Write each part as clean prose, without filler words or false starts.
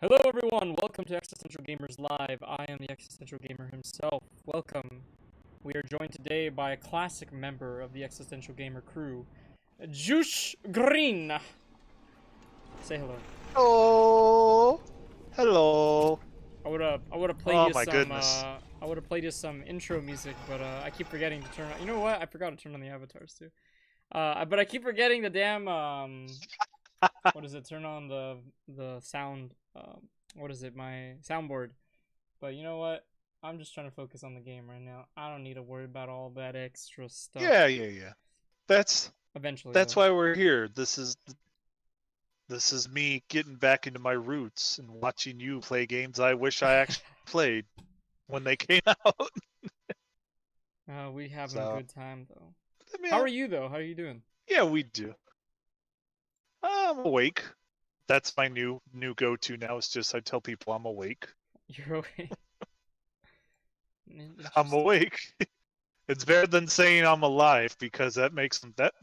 Hello everyone, welcome to Existential Gamers Live. I am the Existential Gamer himself. Welcome. We are joined today by a classic member of the Existential Gamer crew, Joush Green. Say hello. Oh, hello. I would have played Oh you my some goodness. I would have played you some intro music, but I keep forgetting to turn on. You know what? I forgot to turn on the avatars too. But I keep forgetting the damn what is it? Turn on the sound. What is it? My soundboard. But you know what? I'm just trying to focus on the game right now. I don't need to worry about all that extra stuff. Yeah. That's Eventually, that's though. why we're here. This is me getting back into my roots and watching you play games I wish I actually played when they came out. We having a So, good time though. I mean, How are you though? How are you doing? yeah, we do. I'm awake. That's my new go-to now. It's just I tell people I'm awake. You're okay. I'm Interesting. awake. It's better than saying I'm alive because that makes them that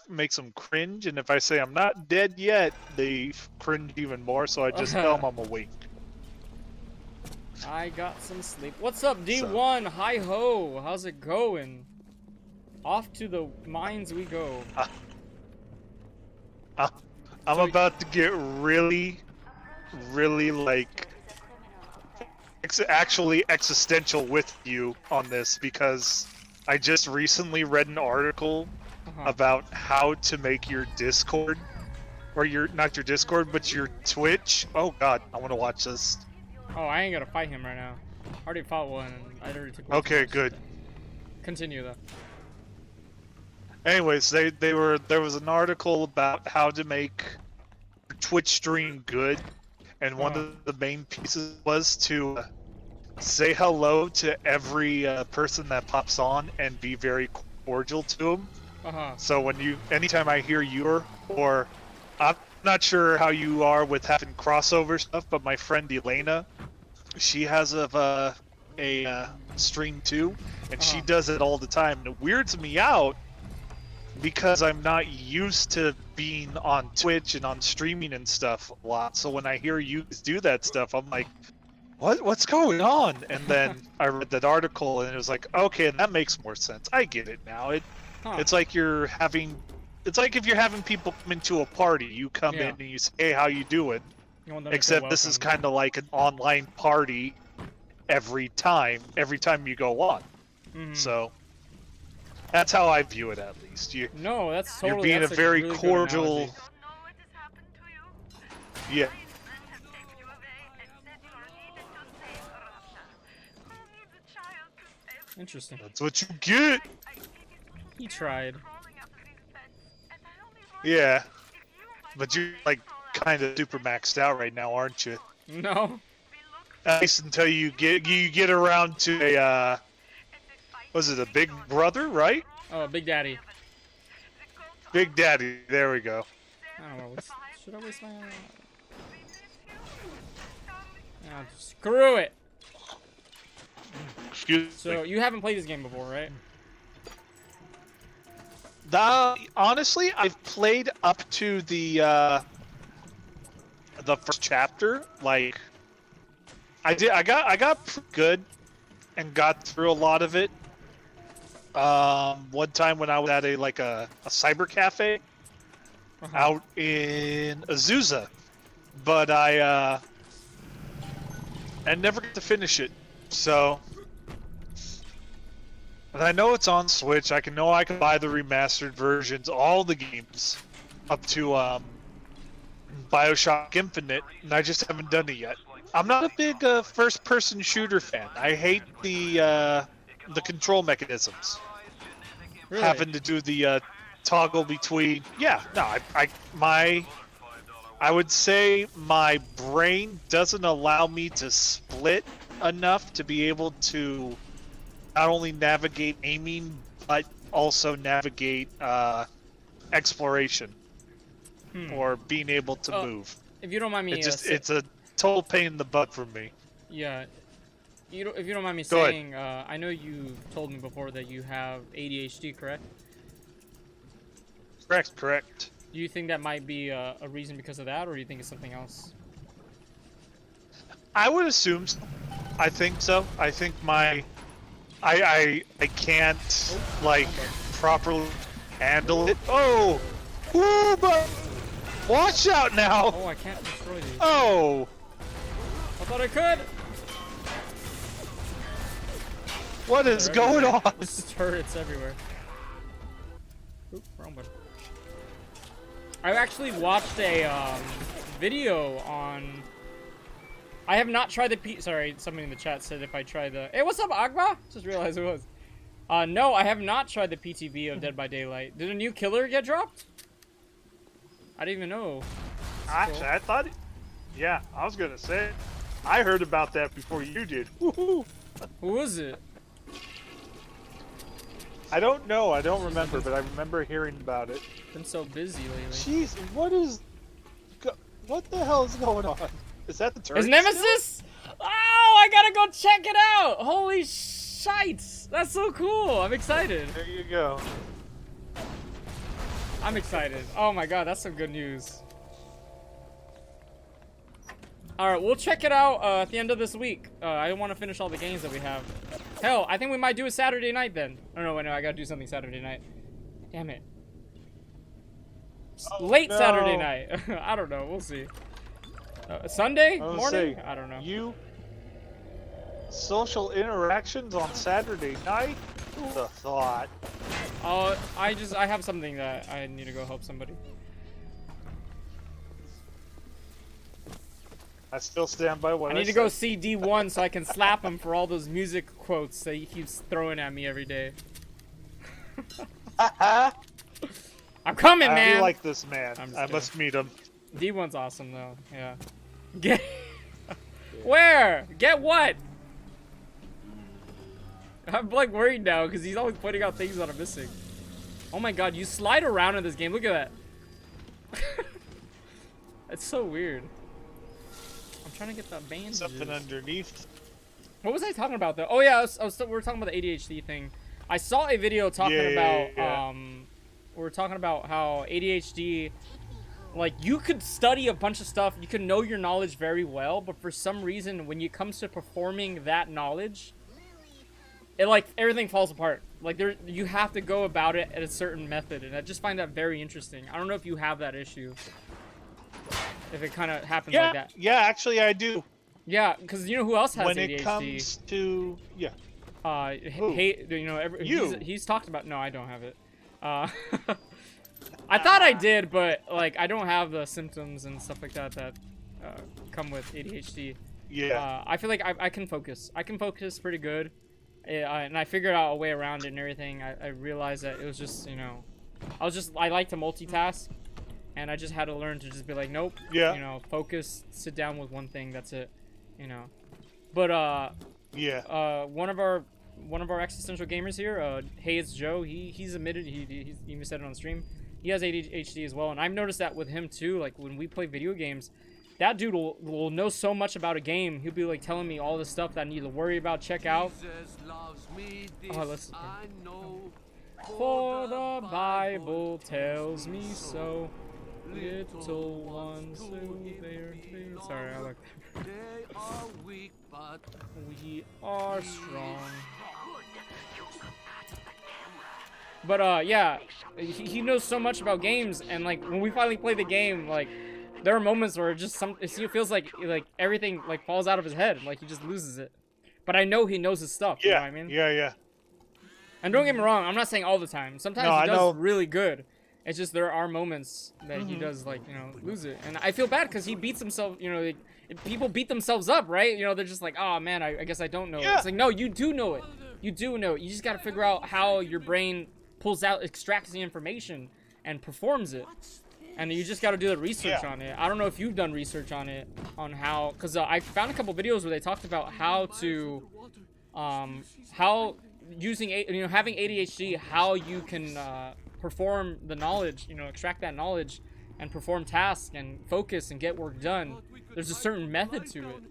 makes them cringe, and if I say I'm not dead yet, they cringe even more, so I just tell them I'm awake. I got some sleep. What's up, So. D1? Hi ho. How's it going? Off to the mines we go. I'm about to get really, like, actually existential with you on this because I just recently read an article about how to make your Discord, or not your Discord, but your Twitch. Oh God, I want to watch this. Oh, I ain't gonna fight him right now. I already fought one, and I already took. Okay, good. Continue though. Anyways, there was an article about how to make your Twitch stream good, and one of the main pieces was to say hello to every person that pops on and be very cordial to them. So anytime I hear or I'm not sure how you are with having crossover stuff, but my friend Elena, she has a stream too, and she does it all the time, and it weirds me out because I'm not used to being on Twitch and on streaming and stuff a lot. So when I hear you do that stuff, I'm like, what's going on? And then I read that article and it was like, okay, that makes more sense. I get it now. It's like it's like if you're having people come into a party, you come in and you say, hey, how you doing? Except this is kind of like an online party every time you go on. So that's how I view it, at least. No, that's totally. You're being a very really cordial. Yeah. Interesting. That's what you get. He tried. Yeah, but you're like kind of super maxed out right now, aren't you? No. At least until you get around to a was it a big brother, right? Oh, Big Daddy. Big Daddy. There we go. I don't know. Should I waste my? Screw it. Excuse me. So you haven't played this game before, right? Honestly, I've played up to the first chapter. Like, I got pretty good and got through a lot of it. One time when I was at a cyber cafe out in Azusa, but I never got to finish it. So. But I know it's on Switch. I can buy the remastered versions, all the games, up to Bioshock Infinite, and I just haven't done it yet. I'm not a big first-person shooter fan. I hate the control mechanisms. Really? Having to do the toggle between. Yeah, no, I would say my brain doesn't allow me to split enough to be able to not only navigate aiming, but also navigate exploration or being able to move. If you don't mind me, it's a total pain in the butt for me. Yeah, if you don't mind me saying, I know you told me before that you have ADHD, correct? Correct. Do you think that might be a reason because of that, or do you think it's something else? I would assume so. I think so. I think I can't like properly handle it. Oh, woo, but watch out now. Oh, I can't destroy these. Oh, I thought I could. what is They're going everywhere. on? There's turrets everywhere. Oop, wrong button. I actually watched a video on. I have not tried the Sorry, somebody in the chat said if I try the. Hey, what's up, Agba? Just realized it was. No, I have not tried the PTV of Dead by Daylight. Did a new killer get dropped? I didn't even know. Actually, I thought. Yeah, I was gonna say. I heard about that before you did. Woohoo! Who was it? I don't know. I don't remember, but I remember hearing about it. Been so busy lately. Jeez, what the hell is going on? Is that the turret? Is Nemesis? Oh, I gotta go check it out! Holy shites! That's so cool! I'm excited. There you go. I'm excited. Oh my god, that's some good news. Alright, we'll check it out at the end of this week. I want to finish all the games that we have. Hell, I think we might do a Saturday night then. Oh no, wait, no, I gotta do something Saturday night. Damn it. Oh, Late no. Saturday night. I don't know, we'll see. Sunday morning? I don't know. You social interactions on Saturday night? Who'd have thought? I have something that I need to go help somebody. I still stand by what I need to go see D1 so I can slap him for all those music quotes that he keeps throwing at me every day. I'm coming, man! I do like this man. I'm just I must meet him. D1's awesome, though. Yeah. Get... Where? Get what? I'm, like, worried now, because he's always pointing out things that I'm missing. Oh my god, you slide around in this game. Look at that. It's so weird. I'm trying to get that bandage. Something underneath. What was I talking about, though? Oh, yeah, we were talking about the ADHD thing. I saw a video talking about, we were talking about how ADHD... Like, you could study a bunch of stuff, you could know your knowledge very well, but for some reason, when it comes to performing that knowledge, it, like, everything falls apart. Like, you have to go about it at a certain method, and I just find that very interesting. I don't know if you have that issue. If it kind of happens like that. Yeah, actually, I do. Yeah, because you know who else has when ADHD? It comes to... Yeah. You know, he's talked about... No, I don't have it. I thought I did, but like I don't have the symptoms and stuff like that that come with ADHD. Yeah. I feel like I can focus. I can focus pretty good, and I figured out a way around it and everything. I realized that it was just, you know, I like to multitask, and I just had to learn to just be like, nope. Yeah. You know, focus, sit down with one thing. That's it. You know. But yeah. one of our existential gamers here, Hey It's Joe. He's admitted he even said it on stream. He has ADHD as well, and I've noticed that with him too. Like when we play video games, that dude will know so much about a game. He'll be like telling me all the stuff that I need to worry about, check out. Oh, let's. For the Bible tells me so. Little ones who they're. Sorry, I like that. They are weak, but we are strong. But yeah, he knows so much about games, and like when we finally play the game, like there are moments where it feels like everything like falls out of his head, like he just loses it. But I know he knows his stuff. You know what I mean? Yeah. And don't get me wrong, I'm not saying all the time. Sometimes he does really good. It's just there are moments that he does like, you know, lose it, and I feel bad because he beats himself. You know, like, people beat themselves up, right? You know, they're just like, oh man, I guess I don't know. It's like, no, you do know it. You do know it. You just got to figure out how your brain pulls out, extracts the information, and performs it. And you just got to do the research on it. I don't know if you've done research on it, on how, because I found a couple videos where they talked about how to, how using, you know, having ADHD, how you can perform the knowledge, you know, extract that knowledge and perform tasks and focus and get work done. There's a certain method to it.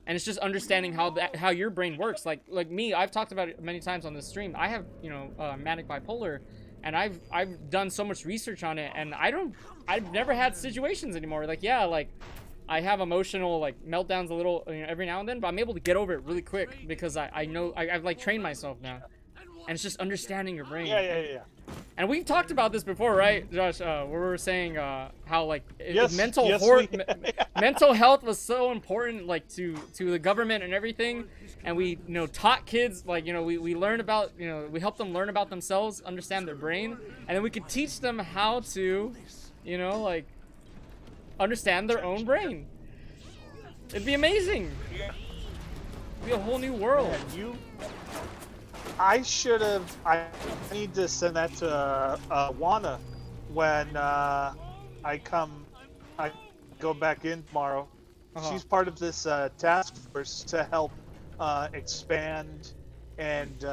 And it's just understanding how your brain works. Like me, I've talked about it many times on this stream. I have, you know, manic bipolar, and I've done so much research on it, and I've never had situations anymore. Like, yeah, like I have emotional like meltdowns a little, every now and then, but I'm able to get over it really quick because I know I've like trained myself now, and it's just understanding your brain. Yeah. And we've talked about this before, right, Josh? Where we were saying how like Yes, mental health was so important, like to the government and everything. And we taught kids, like we learned about we helped them learn about themselves, understand their brain, and then we could teach them how to like understand their own brain. It'd be amazing. It'd be a whole new world. Man, I need to send that to Wana when I go back in tomorrow. She's part of this task force to help expand and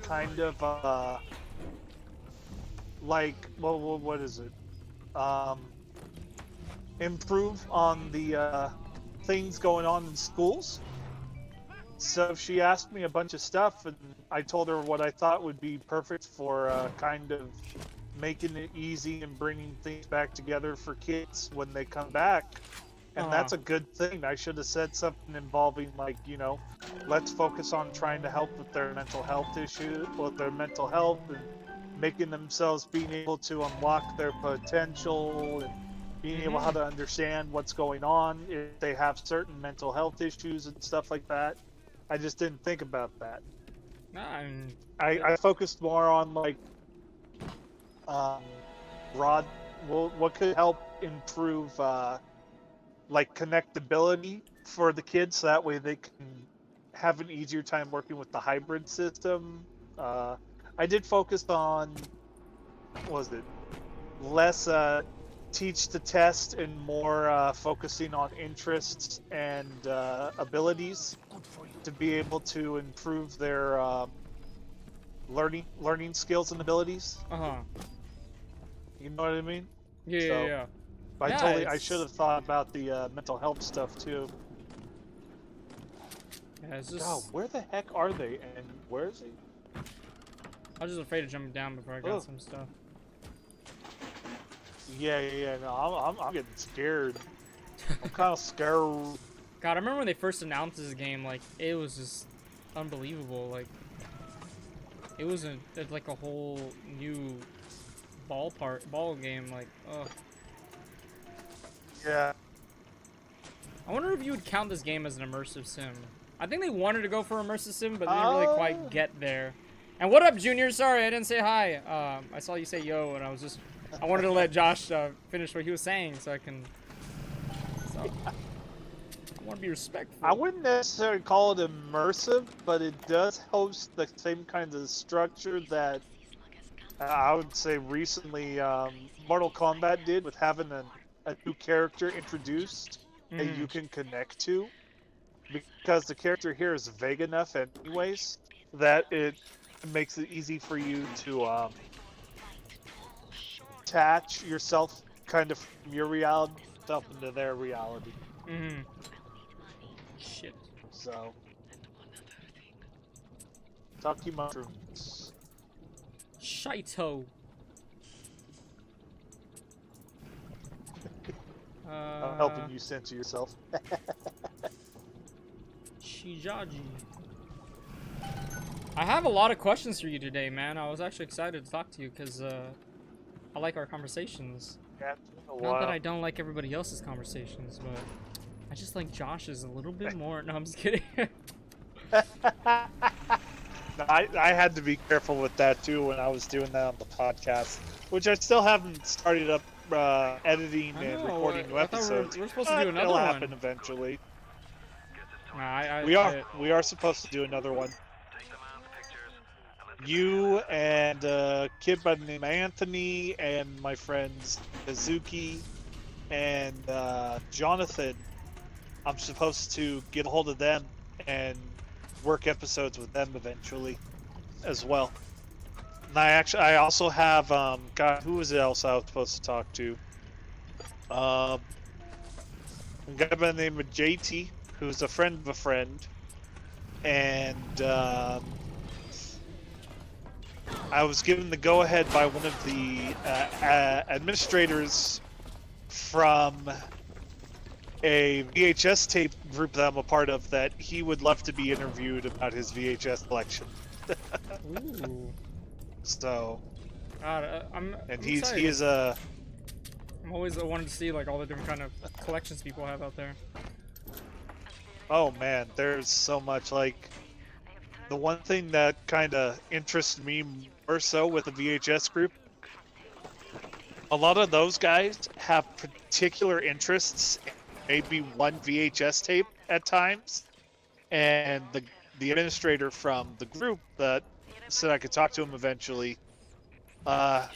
kind of like, well, what is it? Improve on the things going on in schools. So she asked me a bunch of stuff, and I told her what I thought would be perfect for kind of making it easy and bringing things back together for kids when they come back. And that's a good thing. I should have said something involving, like, let's focus on trying to help with their mental health issues, with their mental health, and making themselves being able to unlock their potential and being able how to understand what's going on if they have certain mental health issues and stuff like that. I just didn't think about that. I focused more on like broad. Well, what could help improve like connectability for the kids, so that way they can have an easier time working with the hybrid system. I did focus on, what was it, less teach to test and more focusing on interests and abilities to be able to improve their learning skills and abilities. You know what I mean? Yeah. I should have thought about the mental health stuff too. Yeah, it's just... God, where the heck are they, and where is he? I was just afraid of jumping down before I got some stuff. Yeah. No, I'm getting scared. I'm kind of scared. God, I remember when they first announced this game, like, it was just unbelievable. Like, it was like a whole new ball game. Like, ugh. Yeah. I wonder if you would count this game as an immersive sim. I think they wanted to go for immersive sim, but they didn't really quite get there. And what up, Junior? Sorry, I didn't say hi. I saw you say yo, and I wanted to let Josh finish what he was saying, so I can. So, I want to be respectful. I wouldn't necessarily call it immersive, but it does host the same kind of structure that I would say recently Mortal Kombat did, with having a new character introduced that you can connect to, because the character here is vague enough anyways that it makes it easy for you to attach yourself kind of from your reality stuff into their reality. Shit. So, Taki mushrooms. Shito. I'm helping you censor yourself. Shijaji. I have a lot of questions for you today, man. I was actually excited to talk to you because I like our conversations. Yeah, not that I don't like everybody else's conversations, but I just like Josh's a little bit more. No, I'm just kidding. I had to be careful with that too when I was doing that on the podcast, which I still haven't started up editing and recording new episodes. We're supposed to do another it'll one. happen eventually. Nah, we are supposed to do another one. You and a kid by the name of Anthony and my friends Kazuki and Jonathan. I'm supposed to get a hold of them and work episodes with them eventually as well. And I also have God, who was else I was supposed to talk to? A guy by the name of JT, who's a friend of a friend, and I was given the go-ahead by one of the administrators from a VHS tape group that I'm a part of that he would love to be interviewed about his VHS collection. Ooh. So, God, I'm he excited. is a. I'm always wanted to see like all the different kind of collections people have out there. Oh man, there's so much. Like, the one thing that kind of interests me more so with the VHS group, a lot of those guys have particular interests in maybe one VHS tape at times, and the administrator from the group that said I could talk to him eventually,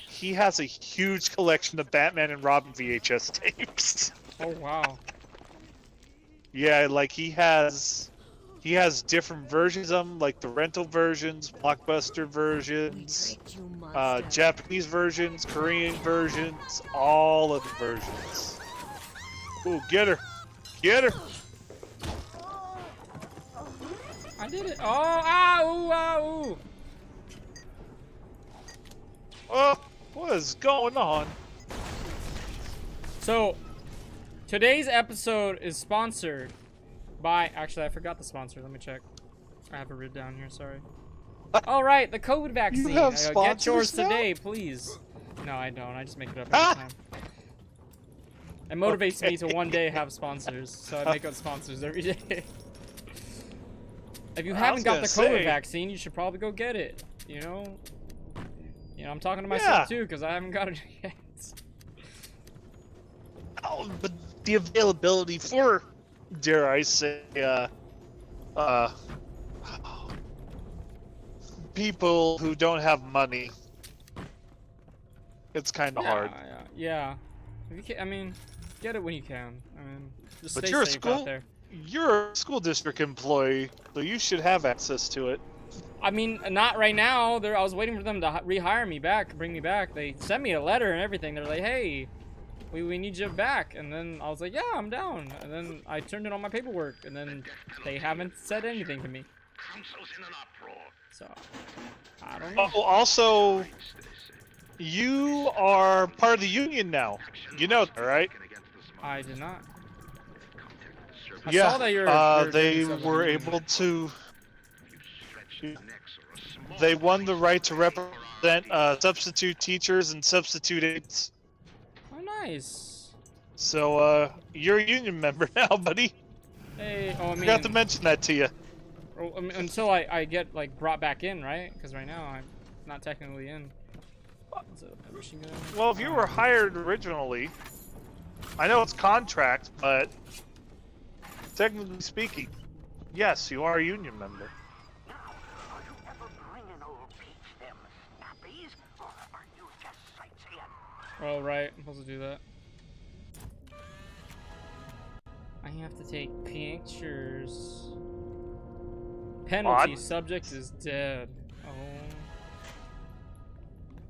he has a huge collection of Batman and Robin VHS tapes. Oh wow. Yeah, like he has different versions of them, like the rental versions, blockbuster versions, Japanese versions, Korean versions, all of the versions. Ooh, get her! Get her! I did it. Oh, ah, ooh, ah, ooh. Oh, what is going on? So, today's episode is sponsored by. Actually, I forgot the sponsor. Let me check. I have it written down here. Sorry. All right, the COVID vaccine. You have Get yours now? today, please. No, I don't. I just make it up every time. It motivates me to one day have sponsors, so I make up sponsors every day. If you haven't got the COVID vaccine, you should probably go get it. You know, I'm talking to myself too because I haven't got it yet. Oh, but the availability for, dare I say, people who don't have money, it's kind of hard. Yeah. If you can, I mean, get it when you can. I mean, just But stay you're a safe out there. You're a school district employee, so you should have access to it. I mean, not right now. I was waiting for them to rehire me back, bring me back. They sent me a letter and everything. They're like, hey, we need you back. And then I was like, yeah, I'm down. And then I turned in all my paperwork, and then they haven't said anything to me. So, I don't know. Oh, also, you are part of the union now. You know that, right? I did not. I Yeah, saw that you're they doing something. were able to. They won the right to represent substitute teachers and substitute aides. Oh, nice. So, you're a union member now, buddy. Hey, oh, I mean, Forgot to mention that to you. until I get like brought back in, right? Because right now I'm not technically in. Well, if you were hired originally, I know it's contract, but technically speaking, yes, you are a union member. Oh, right. I'm supposed to do that. I have to take pictures. Penalty. Odd. Subject is dead. Oh.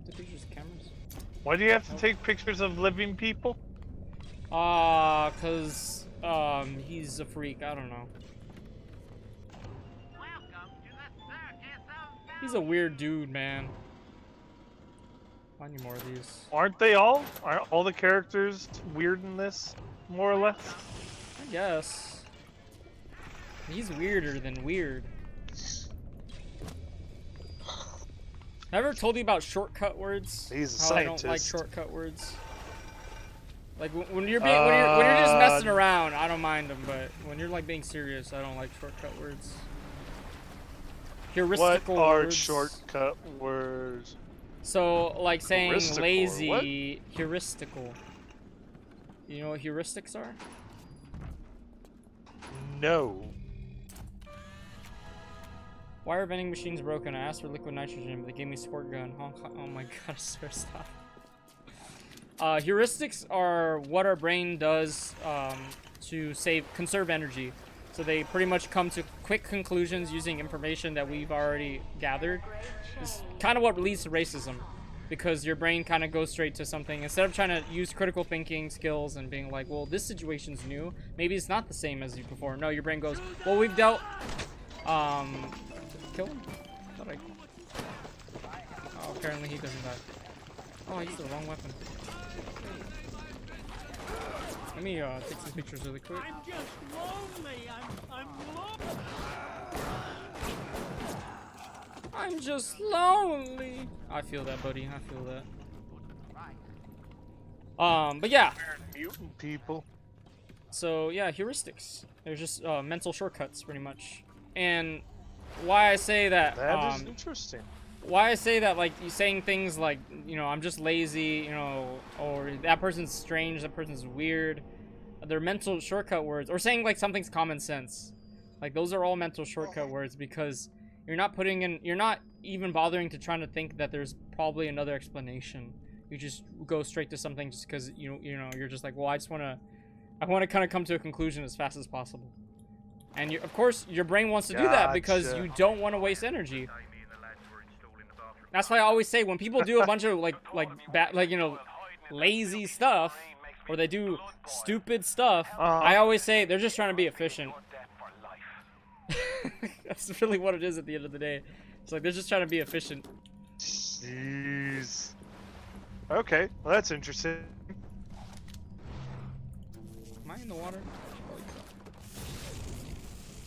The pictures of cameras. Why do you have to take pictures of living people? Cause, he's a freak. I don't know. He's a weird dude, man. I need more of these. Aren't they all? Aren't all the characters weird in this, more or less? I guess. He's weirder than weird. I ever told you about shortcut words? He's a How scientist. I don't like shortcut words. Like when you're being when you're just messing around, I don't mind them, but when you're like being serious, I don't like shortcut words. Heuristical What are words. shortcut words? So like saying Heuristical, lazy, heuristical. You know what heuristics are? No. Why are vending machines broken? I asked for liquid nitrogen, but they gave me squirt gun. Oh my god, sir, stop. Heuristics are what our brain does to conserve energy. So they pretty much come to quick conclusions using information that we've already gathered. It's kind of what leads to racism, because your brain kind of goes straight to something. Instead of trying to use critical thinking skills and being like, well, this situation's new. Maybe it's not the same as you before. No, your brain goes, well, we've dealt... Kill him? Oh, apparently he doesn't die. Oh, I used the wrong weapon. Let me take some pictures really quick. I'm just lonely. I'm lonely. I'm just lonely. I feel that, buddy. I feel that. But yeah. Mutant people. So yeah, heuristics. They're just mental shortcuts, pretty much. And why I say that. That is interesting. Why I say that, like, you saying things like, you know, I'm just lazy, you know, or that person's strange, that person's weird. They're mental shortcut words. Or saying like something's common sense. Like, those are all mental shortcut words because you're not putting in, you're not even bothering to trying to think that there's probably another explanation. You just go straight to something just because you know you're just like, well, I want to kind of come to a conclusion as fast as possible. And you, of course, your brain wants to do that because you don't want to waste energy. That's why I always say when people do a bunch of like you know, lazy stuff, or they do stupid stuff, I always say they're just trying to be efficient. That's really what it is at the end of the day. It's like they're just trying to be efficient. Jeez. Okay, well that's interesting. Am I in the water?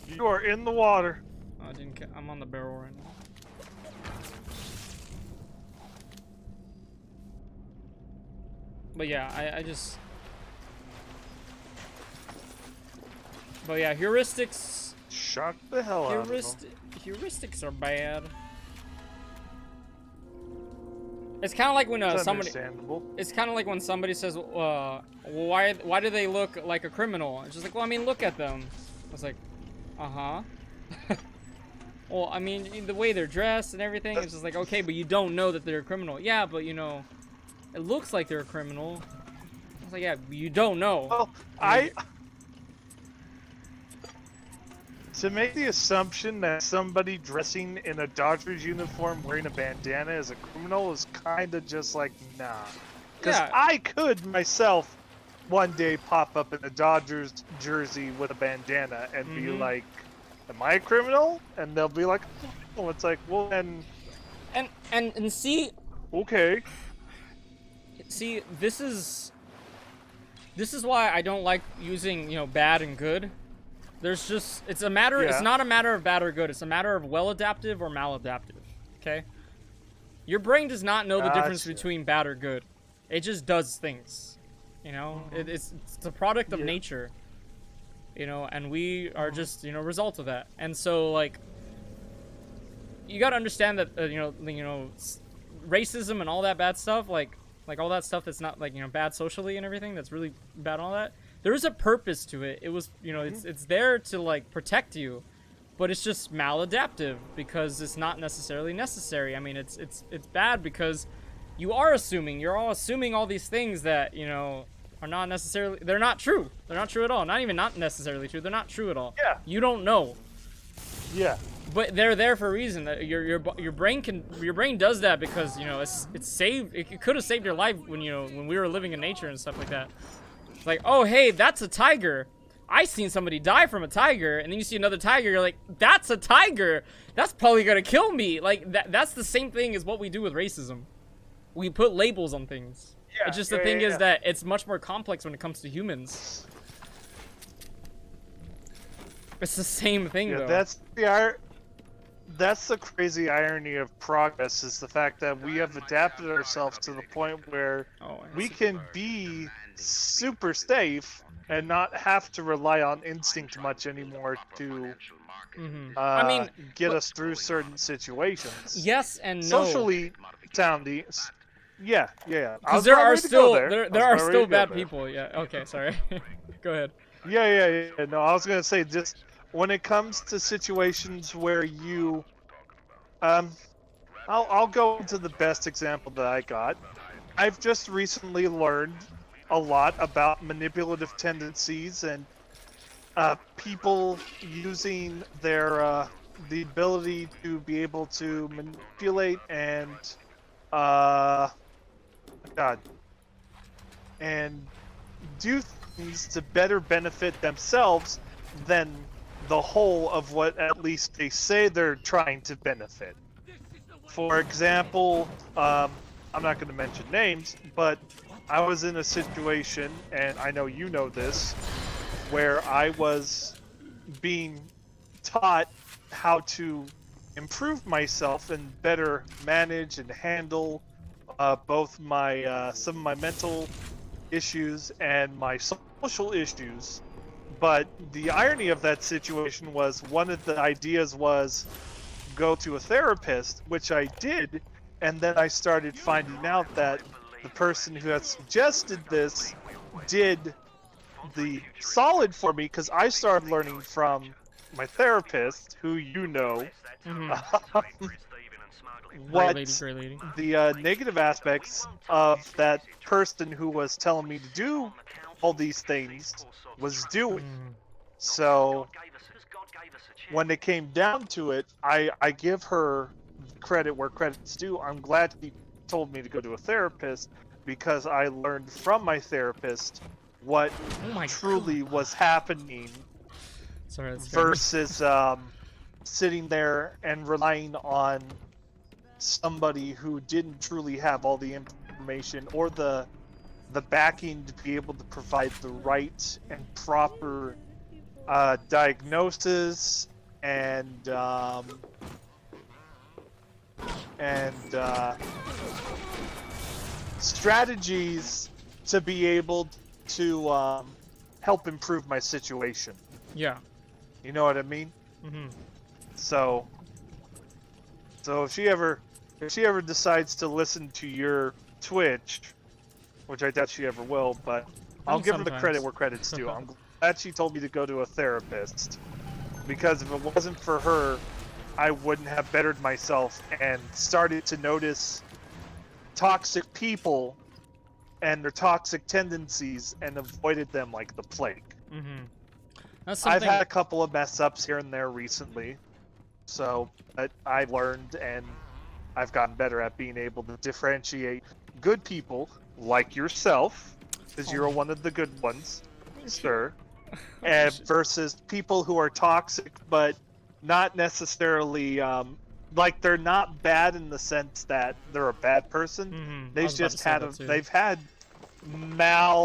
You are in the water. Oh, I didn't. I'm on the barrel right now. But yeah, I just. But yeah, heuristics. Shock the hell out of them. Heuristics are bad. It's kind of like when somebody. It's kind of like when somebody says, "Why do they look like a criminal?" It's just like, well, I mean, look at them. It's like, uh-huh. Well, I mean, the way they're dressed and everything, it's just like, okay, but you don't know that they're a criminal. Yeah, but you know, it looks like they're a criminal. It's like, yeah, you don't know. Well, to make the assumption that somebody dressing in a Dodgers uniform wearing a bandana is a criminal is kind of just like, nah. Because Yeah. I could myself one day pop up in a Dodgers jersey with a bandana and be like, am I a criminal? And they'll be like, oh, it's like, well, then... And see... Okay. See, this is why I don't like using, you know, bad and good. There's just, it's a matter, it's not a matter of bad or good. It's a matter of well-adaptive or maladaptive, okay? Your brain does not know the difference between bad or good. It just does things, you know? It's a product of nature, you know, and we are just, you know, a result of that. And so, like, you gotta understand that, you know, racism and all that bad stuff, like all that stuff that's not, like, you know, bad socially and everything, that's really bad and all that. There is a purpose to it. It was, you know, it's there to, like, protect you, but it's just maladaptive because it's not necessarily necessary. I mean, it's bad because you're all assuming all these things that, you know, are not necessarily, they're not true. They're not true at all. Not even not necessarily true. They're not true at all. Yeah. You don't know. Yeah. But they're there for a reason. That your brain does that because, you know, it's saved. It could have saved your life when, you know, when we were living in nature and stuff like that. It's like, oh, hey, that's a tiger. I seen somebody die from a tiger, and then you see another tiger. You're like, that's a tiger. That's probably gonna kill me. Like that's the same thing as what we do with racism. We put labels on things. Yeah, it's just the thing is that it's much more complex when it comes to humans. It's the same thing, though. That's the crazy irony of progress, is the fact that we have adapted ourselves to the point where we can be super safe and not have to rely on instinct much anymore to I mean, get us through certain situations. Yes and no. Socially sounding, yeah. Because there are still bad people. Yeah. Okay. Sorry. Go ahead. Yeah. No, I was gonna say, just when it comes to situations where you, I'll go into the best example that I got. I've just recently learned a lot about manipulative tendencies and people using their the ability to be able to manipulate and and do things to better benefit themselves than the whole of what at least they say they're trying to benefit. For example, I'm not going to mention names, but I was in a situation, and I know you know this, where I was being taught how to improve myself and better manage and handle both my some of my mental issues and my social issues. But the irony of that situation was one of the ideas was go to a therapist, which I did, and then I started finding out that the person who had suggested this did the solid for me, because I started learning from my therapist, who you know, what Great lady. the negative aspects of that person who was telling me to do all these things was doing. So when it came down to it, I give her credit where credit's due. I'm glad she told me to go to a therapist, because I learned from my therapist what truly was happening versus sitting there and relying on somebody who didn't truly have all the information or the backing to be able to provide the right and proper diagnosis and strategies to be able to help improve my situation. Yeah. You know what I mean? Mm-hmm. So if she ever decides to listen to your Twitch, which I doubt she ever will, but I'll give her the credit where credit's due. I'm glad she told me to go to a therapist, because if it wasn't for her, I wouldn't have bettered myself and started to notice toxic people and their toxic tendencies and avoided them like the plague. Mm-hmm. I've had a couple of mess ups here and there recently, so but I've learned and I've gotten better at being able to differentiate good people like yourself, because you're one of the good ones, sir, and versus people who are toxic but not necessarily like they're not bad in the sense that they're a bad person. Mm-hmm. They've just had they've had maladaptive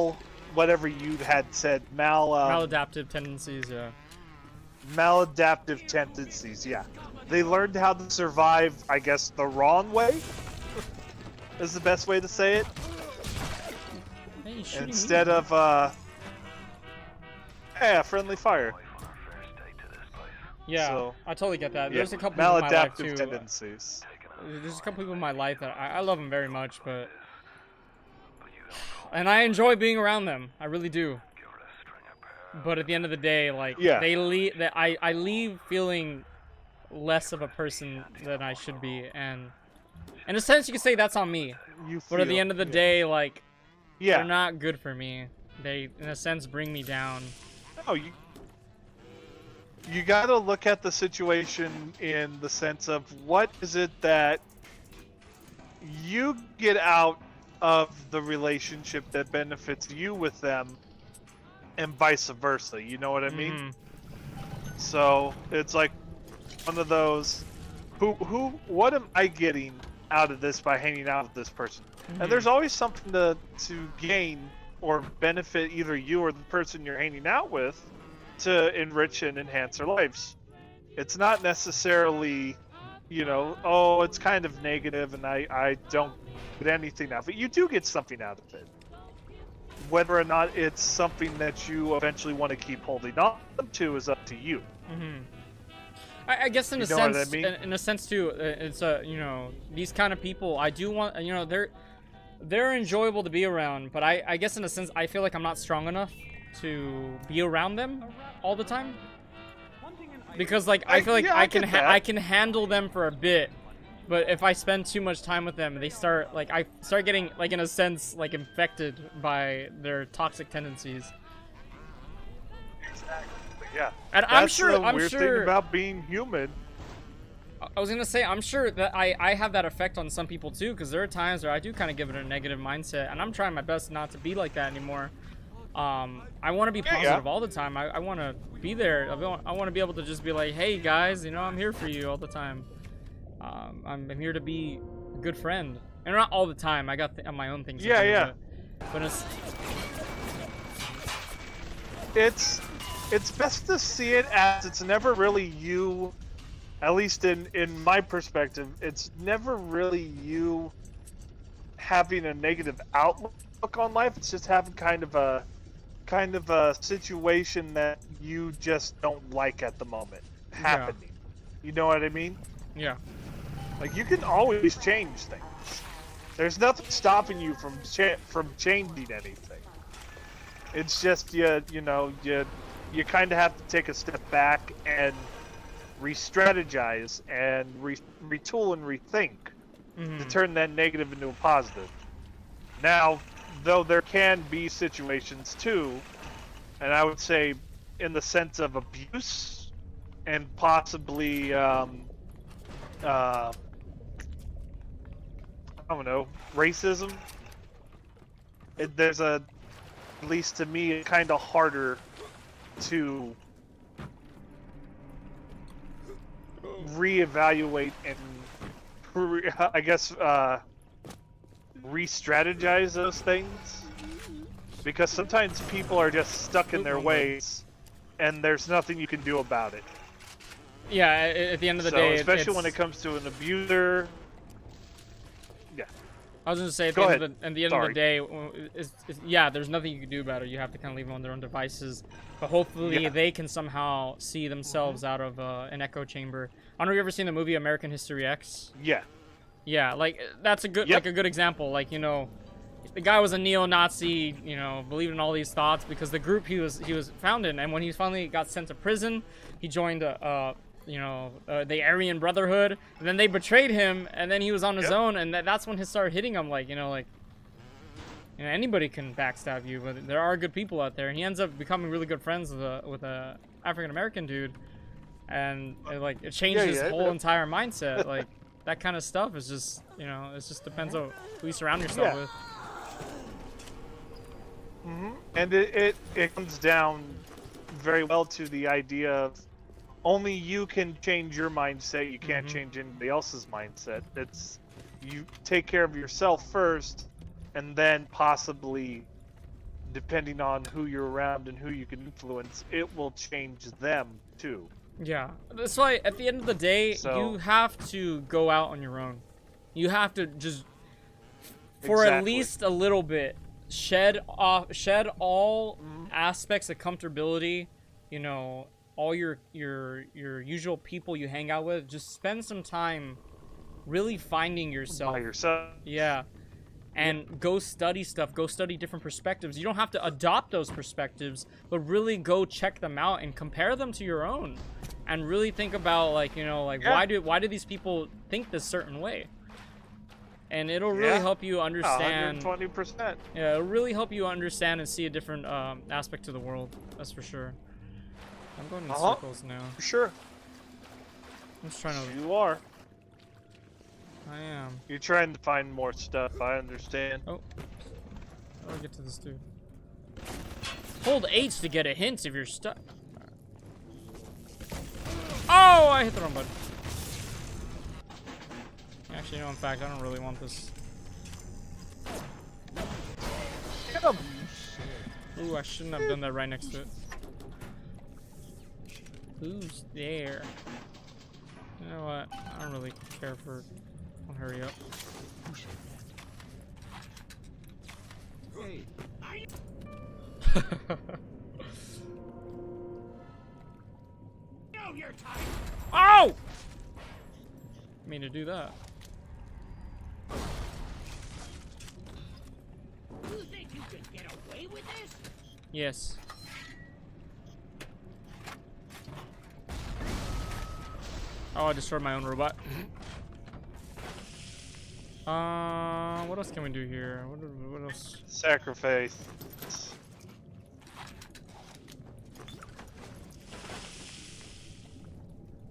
tendencies. Yeah. Maladaptive tendencies. Yeah, they learned how to survive, I guess, the wrong way is the best way to say it. Hey, instead of friendly fire. Yeah, so, I totally get that. Yeah, There's a couple people in my life too. Maladaptive tendencies. There's a couple people in my life that I love them very much, and I enjoy being around them. I really do. But at the end of the day, like they leave, I leave feeling less of a person than I should be, and in a sense, you could say that's on me. But at the end of the day, like they're not good for me. They, in a sense, bring me down. No, you gotta look at the situation in the sense of what is it that you get out of the relationship that benefits you with them, and vice versa. You know what I mean? Mm-hmm. So it's like one of those, what am I getting out of this by hanging out with this person? Mm-hmm. And there's always something to gain or benefit either you or the person you're hanging out with, to enrich and enhance their lives. It's not necessarily, it's kind of negative and I don't get anything out of it. You do get something out of it. Whether or not it's something that you eventually want to keep holding on to is up to you. Mm-hmm. I guess in a sense, what I mean? In a sense too, it's these kind of people, I do want, they're enjoyable to be around, but I guess in a sense, I feel like I'm not strong enough to be around them all the time, because like I feel like I can handle them for a bit, but if I spend too much time with them, I start getting, like, in a sense, like, infected by their toxic tendencies. Exactly. Yeah. And that's the weird thing about being human. I was gonna say, I'm sure that I have that effect on some people too, because there are times where I do kind of give it a negative mindset, and I'm trying my best not to be like that anymore. I want to be positive all the time. I want to be there. I want to be able to just be like, hey guys, I'm here for you all the time. I'm here to be a good friend, and not all the time. I got my own things. To do, But it's best to see it as it's never really you, at least in my perspective, it's never really you having a negative outlook on life. It's just having kind of a situation that you just don't like at the moment happening. You know what I mean? yeah. Like, you can always change things. There's nothing stopping you from changing anything. It's just you kind of have to take a step back and re-strategize and retool and rethink to turn that negative into a positive. Now, though there can be situations too, and I would say in the sense of abuse and possibly I don't know, racism. There's at least to me, kind of harder to reevaluate and I guess re-strategize those things, because sometimes people are just stuck in their ways and there's nothing you can do about it. Yeah, at the end of the day, especially when it comes to an abuser. Yeah. I was gonna say at the end of the day, yeah, there's nothing you can do about it. You have to kind of leave them on their own devices. But hopefully they can somehow see themselves out of an echo chamber. I don't know if you've ever seen the movie American History X. Yeah. Yeah, like that's a good like a good example. Like, you know, the guy was a neo-Nazi, you know, believed in all these thoughts because the group he was found in, and when he finally got sent to prison, he joined the Aryan Brotherhood, and then they betrayed him, and then he was on his own, and that's when he started hitting him, like, you know, anybody can backstab you, but there are good people out there, and he ends up becoming really good friends with a African American dude, and it changed his whole entire mindset. Like, that kind of stuff is just, you know, it just depends on who you surround yourself with. And it comes down very well to the idea of only you can change your mindset. You can't change anybody else's mindset. It's you take care of yourself first, and then possibly, depending on who you're around and who you can influence, it will change them too. Yeah, that's why at the end of the day, you have to go out on your own. You have to just, for at least a little bit, shed all aspects of comfortability. You know, all your usual people you hang out with. Just spend some time really finding yourself. By yourself. Yeah. And go study stuff. Go study different perspectives. You don't have to adopt those perspectives, but really go check them out and compare them to your own. And really think about, like, you know, like, why do these people think this certain way? And it'll really help you understand. 120%. Yeah, it'll really help you understand and see a different aspect to the world. That's for sure. I'm going in circles now. For sure. I'm just trying to. You are. I am. You're trying to find more stuff. I understand. Oh. How do I get to this dude? Hold H to get a hint if you're stuck. Oh, I hit the wrong button. Actually, no, in fact, I don't really want this. Get him! Ooh, I shouldn't have done that right next to it. Who's there? You know what? I don't really care for... I'll hurry up. Hey. Oh! I mean to do that. You think you can get away with this? Yes. Oh, I destroyed my own robot. What else can we do here? What else? Sacrifice.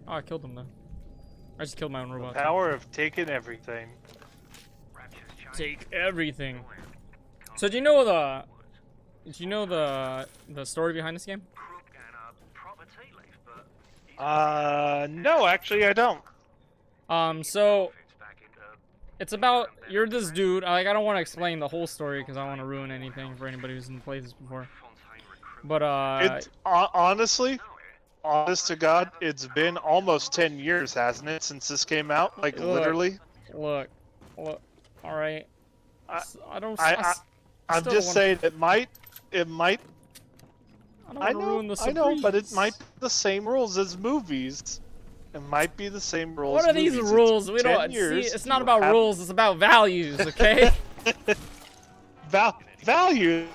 Oh, I killed him though. I just killed my own robot. The power of taking everything. Take everything. So do you know the story behind this game? No, actually I don't. So It's about you're this dude. Like I don't want to explain the whole story because I don't want to ruin anything for anybody who's played this before. But honestly, honest to God, it's been almost 10 years, hasn't it, since this came out? Like literally. Look. All right. I'm just saying it might. I know, but it might be the same rules as movies. It might be the same rules. What are these rules? We don't see. It's not about rules. It's about values. Okay. Values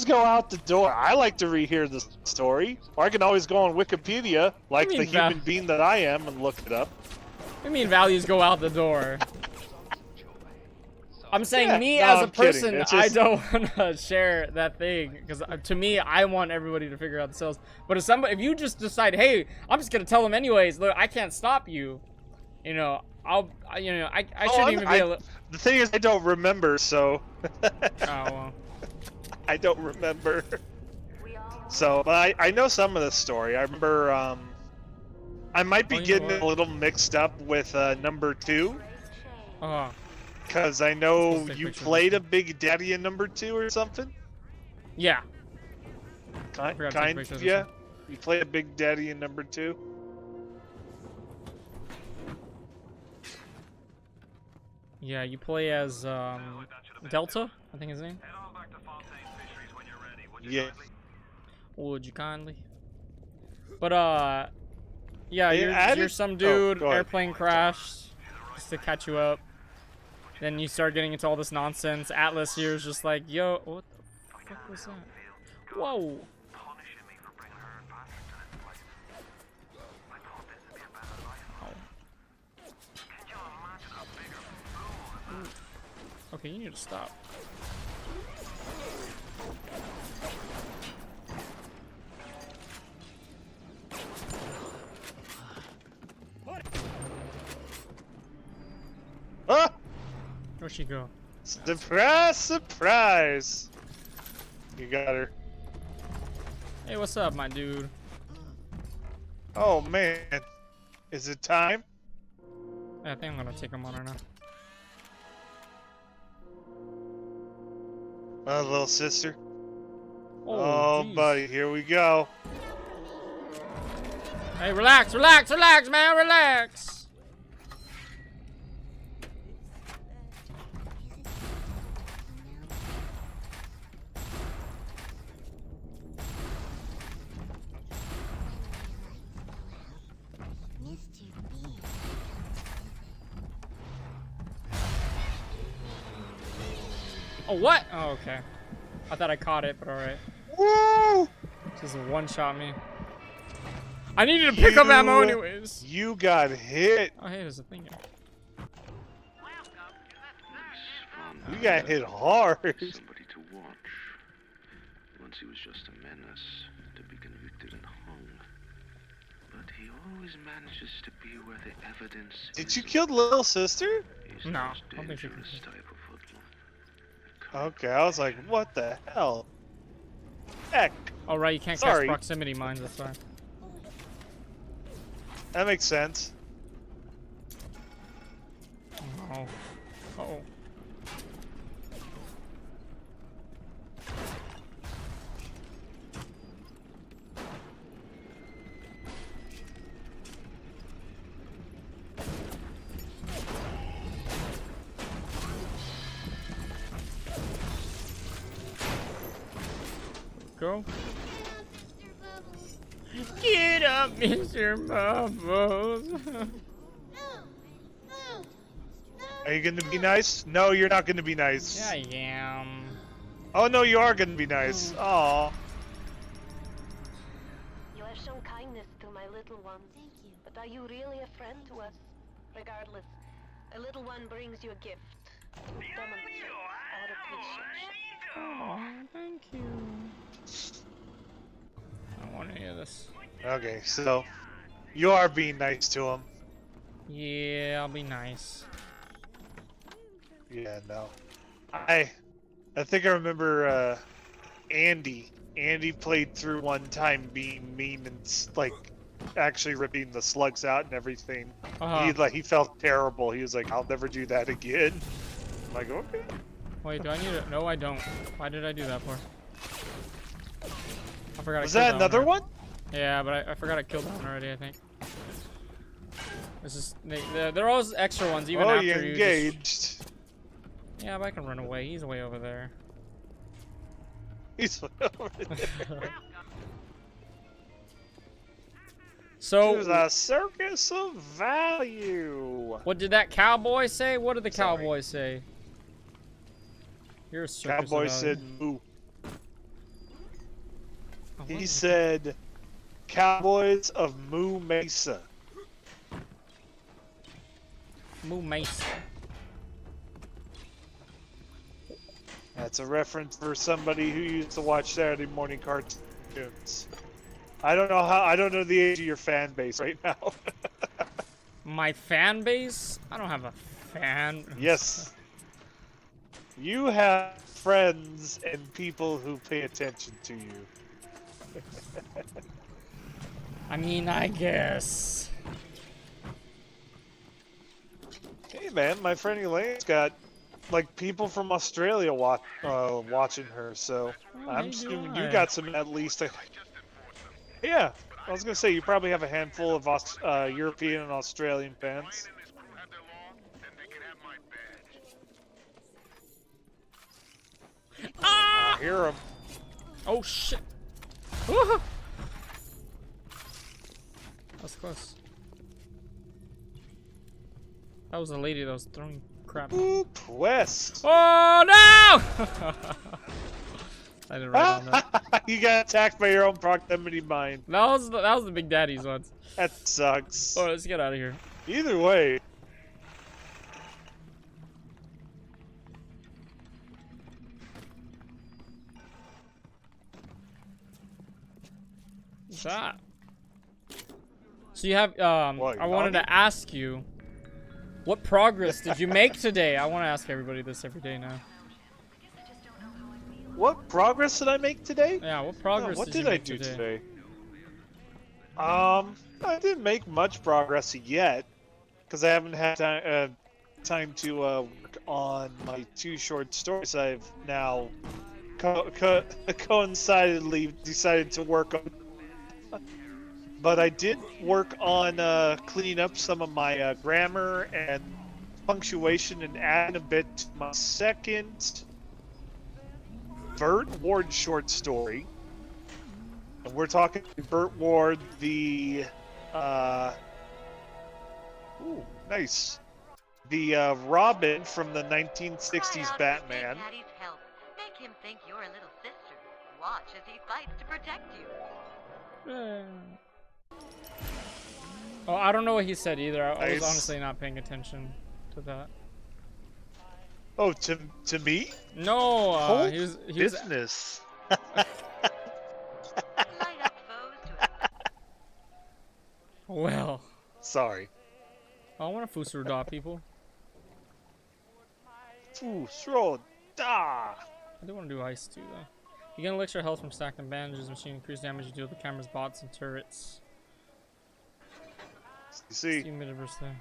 go out the door. I like to rehear the story, or I can always go on Wikipedia, like the human being that I am, and look it up. What do you mean values go out the door? I'm saying as a person, just... I don't want to share that thing because to me, I want everybody to figure out themselves. But if you just decide, hey, I'm just gonna tell them anyways. Look, I can't stop you. You know, I shouldn't even be able. The thing is, I don't remember, so. Oh well. I don't remember. So, but I know some of the story. I remember. I might be getting it a little mixed up with number 2. Oh. Because I know you played a Big Daddy in number 2 or something? Yeah. Kind of, yeah. You played a Big Daddy in number 2? Yeah, you play as Delta, I think his name. Yeah. Would you kindly? But yeah, you're some dude, airplane crashed, just to catch you up. Then you start getting into all this nonsense. Atlas here is just like, yo, what the fuck was that? Whoa. Oh. Okay, you need to stop. Ah! Where'd she go? Surprise, surprise! You got her. Hey, what's up, my dude? Oh, man. Is it time? Yeah, I think I'm gonna take him on right now. Oh, little sister. Oh, buddy, here we go. Hey, relax, man, relax! Oh, what? Oh, okay. I thought I caught it, but alright. Woo! Just one-shot me. I needed to pick up ammo anyways. You got hit. Oh, hey, there's a thing here. You got hit hard. Somebody to watch. Once he was just a menace, to be convicted and hung. But he always manages to be where the evidence Did you kill little sister? No, I don't think she type of hoodlum. Okay, I was like, what the hell? Heck. Oh, right, you can't cast proximity mines, that's why. That makes sense. Oh. Uh-oh. Go. Get up, Mr. Bubbles. Are you gonna be nice? No, you're not gonna be nice. Yeah, I am. Oh no, you are gonna be nice. Aw. You have shown kindness to my little one. Thank you. But are you really a friend to us? Regardless, a little one brings you a gift. To demonstrate our appreciation. Oh, thank you. I don't want any of this. Okay, so you are being nice to him. Yeah, I'll be nice. Yeah, no. I think I remember Andy. Andy played through one time being mean and like actually ripping the slugs out and everything. Uh-huh. He felt terrible. He was like, "I'll never do that again." I'm like, okay. Wait, do I need it? No, I don't. Why did I do that for? I forgot. Was that another one? Yeah, but I forgot I killed that one already. I think. This is they're always extra ones even after you you engaged. just... Yeah, but I can run away. He's way over there. He's over there. So There's a circus of value. what did that cowboy say? What did the Sorry. cowboy say? You're a circus. Cowboy of said moo. Oh, what He is it? said, "Cowboys of Moo Mesa." Moo Mace. That's a reference for somebody who used to watch Saturday morning cartoons. I don't know the age of your fan base right now. My fan base? I don't have a fan. Yes. You have friends and people who pay attention to you. I mean, I guess. Hey man, my friend Elaine's got like people from Australia watching her, so Oh, I'm maybe assuming I. you got some at least. Yeah, I was gonna say you probably have a handful of European and Australian fans. Ah! I hear them. Oh shit! Woohoo! That's close. That was the lady that was throwing crap. Oop, West. Oh no! I didn't write on that. You got attacked by your own proximity mine. That was the Big Daddy's ones. That sucks. Oh, let's get out of here. Either way. What's that? So you have What, I wanted doggy? to ask you, what progress did you make today? I want to ask everybody this every day now. What progress did I make today? Yeah, what progress what did you I make do today? today? I didn't make much progress yet, because I haven't had time to work on my 2 short stories I've now coincidentally decided to work on. But I did work on cleaning up some of my grammar and punctuation and adding a bit to my second Burt Ward short story. And we're talking Burt Ward, the ooh, nice. The Robin from the 1960s Batman. Daddy's help. Make him think you're a little sister. Watch as he fights to protect you. Oh, I don't know what he said either. I was Nice. honestly not paying attention to that. Oh, to me? No, Whole he was business. Light up foes to well. Sorry. I want to Fusuru people. Throw da. I do want to do ice too, though. You get an extra health from stacked and bandages, machine increased damage you deal with the camera's bots and turrets. You see, See metaverse there.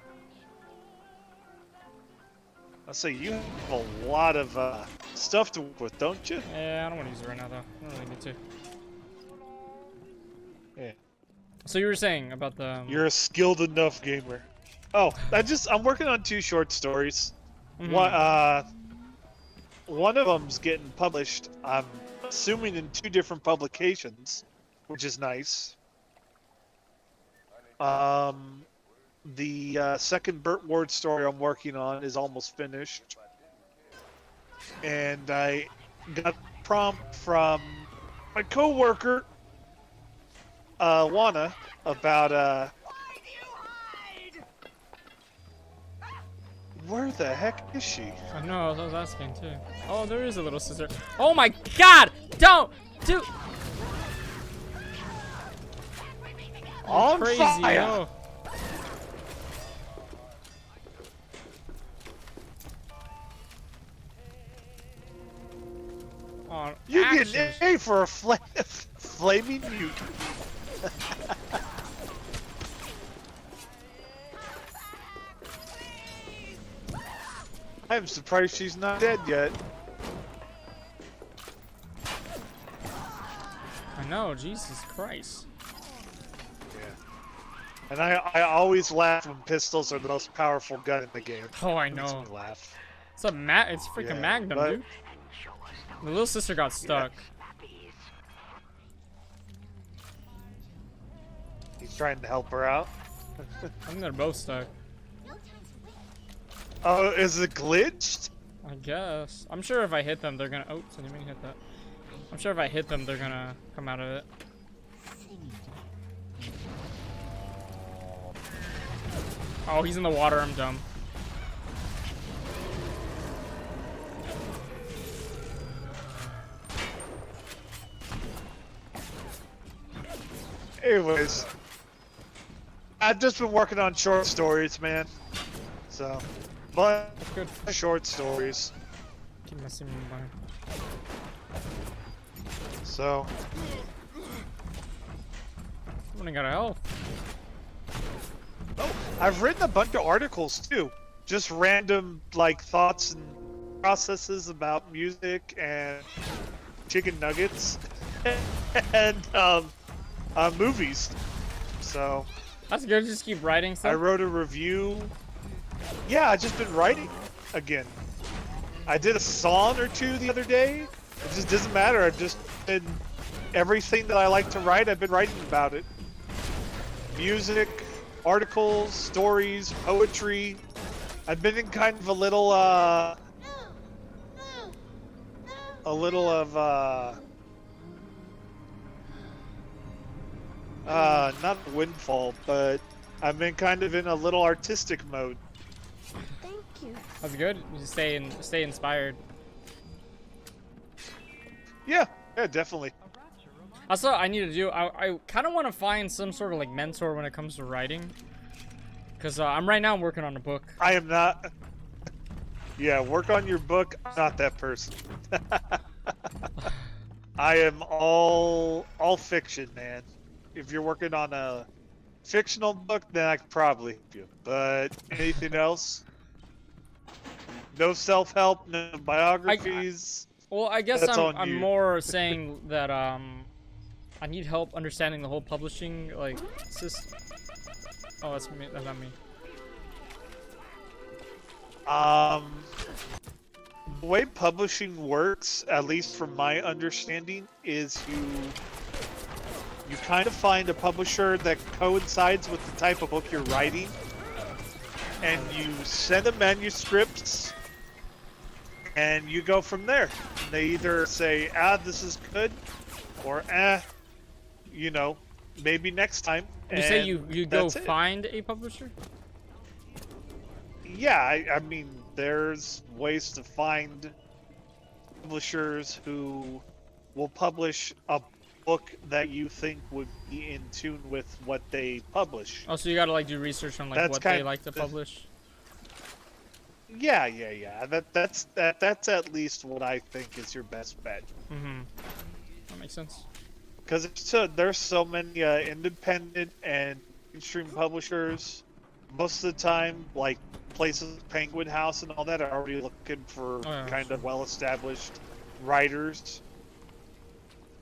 I say you have a lot of stuff to work with, don't you? Yeah, I don't want to use it right now though. I don't really need to. Yeah. So you were saying about the You're a skilled enough gamer. Oh, I'm working on 2 short stories. Mhm. One of them's getting published. I'm assuming in 2 different publications, which is nice. The second Burt Ward story I'm working on is almost finished, and I got a prompt from my coworker, Wana, about where the heck is she? I know, I was asking too. Oh, there is a little sister. Oh my god! Don't do On crazy. fire! Oh. On You get actions. an A for a flaming mute. I'm surprised she's not dead yet. I know, Jesus Christ. Yeah. And I always laugh when pistols are the most powerful gun in the game. Oh, I It makes know. me laugh. It's freaking Yeah, Magnum, but- dude. The little sister got stuck. He's trying to help her out. I think they're both stuck. Oh, is it glitched? I guess. I'm sure if I hit them, they're gonna. Oops, I didn't mean to hit that. I'm sure if I hit them, they're gonna come out of it. Oh, he's in the water. I'm dumb. Anyways, I've just been working on short stories, man. So, but Good. short stories. Keep messing me by. So, I'm running out of health. oh, I've written a bunch of articles too. Just random like thoughts and processes about music and chicken nuggets and movies. So That's good. Just keep writing I stuff. wrote a review. Yeah, I just been writing again. I did a song or two the other day. It just doesn't matter. I've just been everything that I like to write. I've been writing about it. Music, articles, stories, poetry. I've been in kind of a little of not a windfall, but I've been kind of in a little artistic mode. Thank you. That's good. You just stay inspired. Yeah, definitely. That's what I need to do. I kind of want to find some sort of like mentor when it comes to writing. Cause I'm working on a book. I am not. Yeah, work on your book. I'm not that person. I am all fiction, man. If you're working on a fictional book, then I could probably help you. But anything else? No self-help, no biographies. Well, I guess That's on I'm you. more saying that I need help understanding the whole publishing like system. Oh, that's me. That's not me. The way publishing works, at least from my understanding, is you kind of find a publisher that coincides with the type of book you're writing, and you send them manuscripts, and you go from there. They either say, this is good, or you know, maybe next time. You say and you go that's it. find a publisher? Yeah, I mean, there's ways to find publishers who will publish a book that you think would be in tune with what they publish. Oh, so you gotta like do research on like That's what they kind- like to publish. Yeah. That's at least what I think is your best bet. Mm-hmm. That makes sense. Because there's so many independent and mainstream publishers. Most of the time, like places like Penguin House and all that are already looking for kind of well-established writers.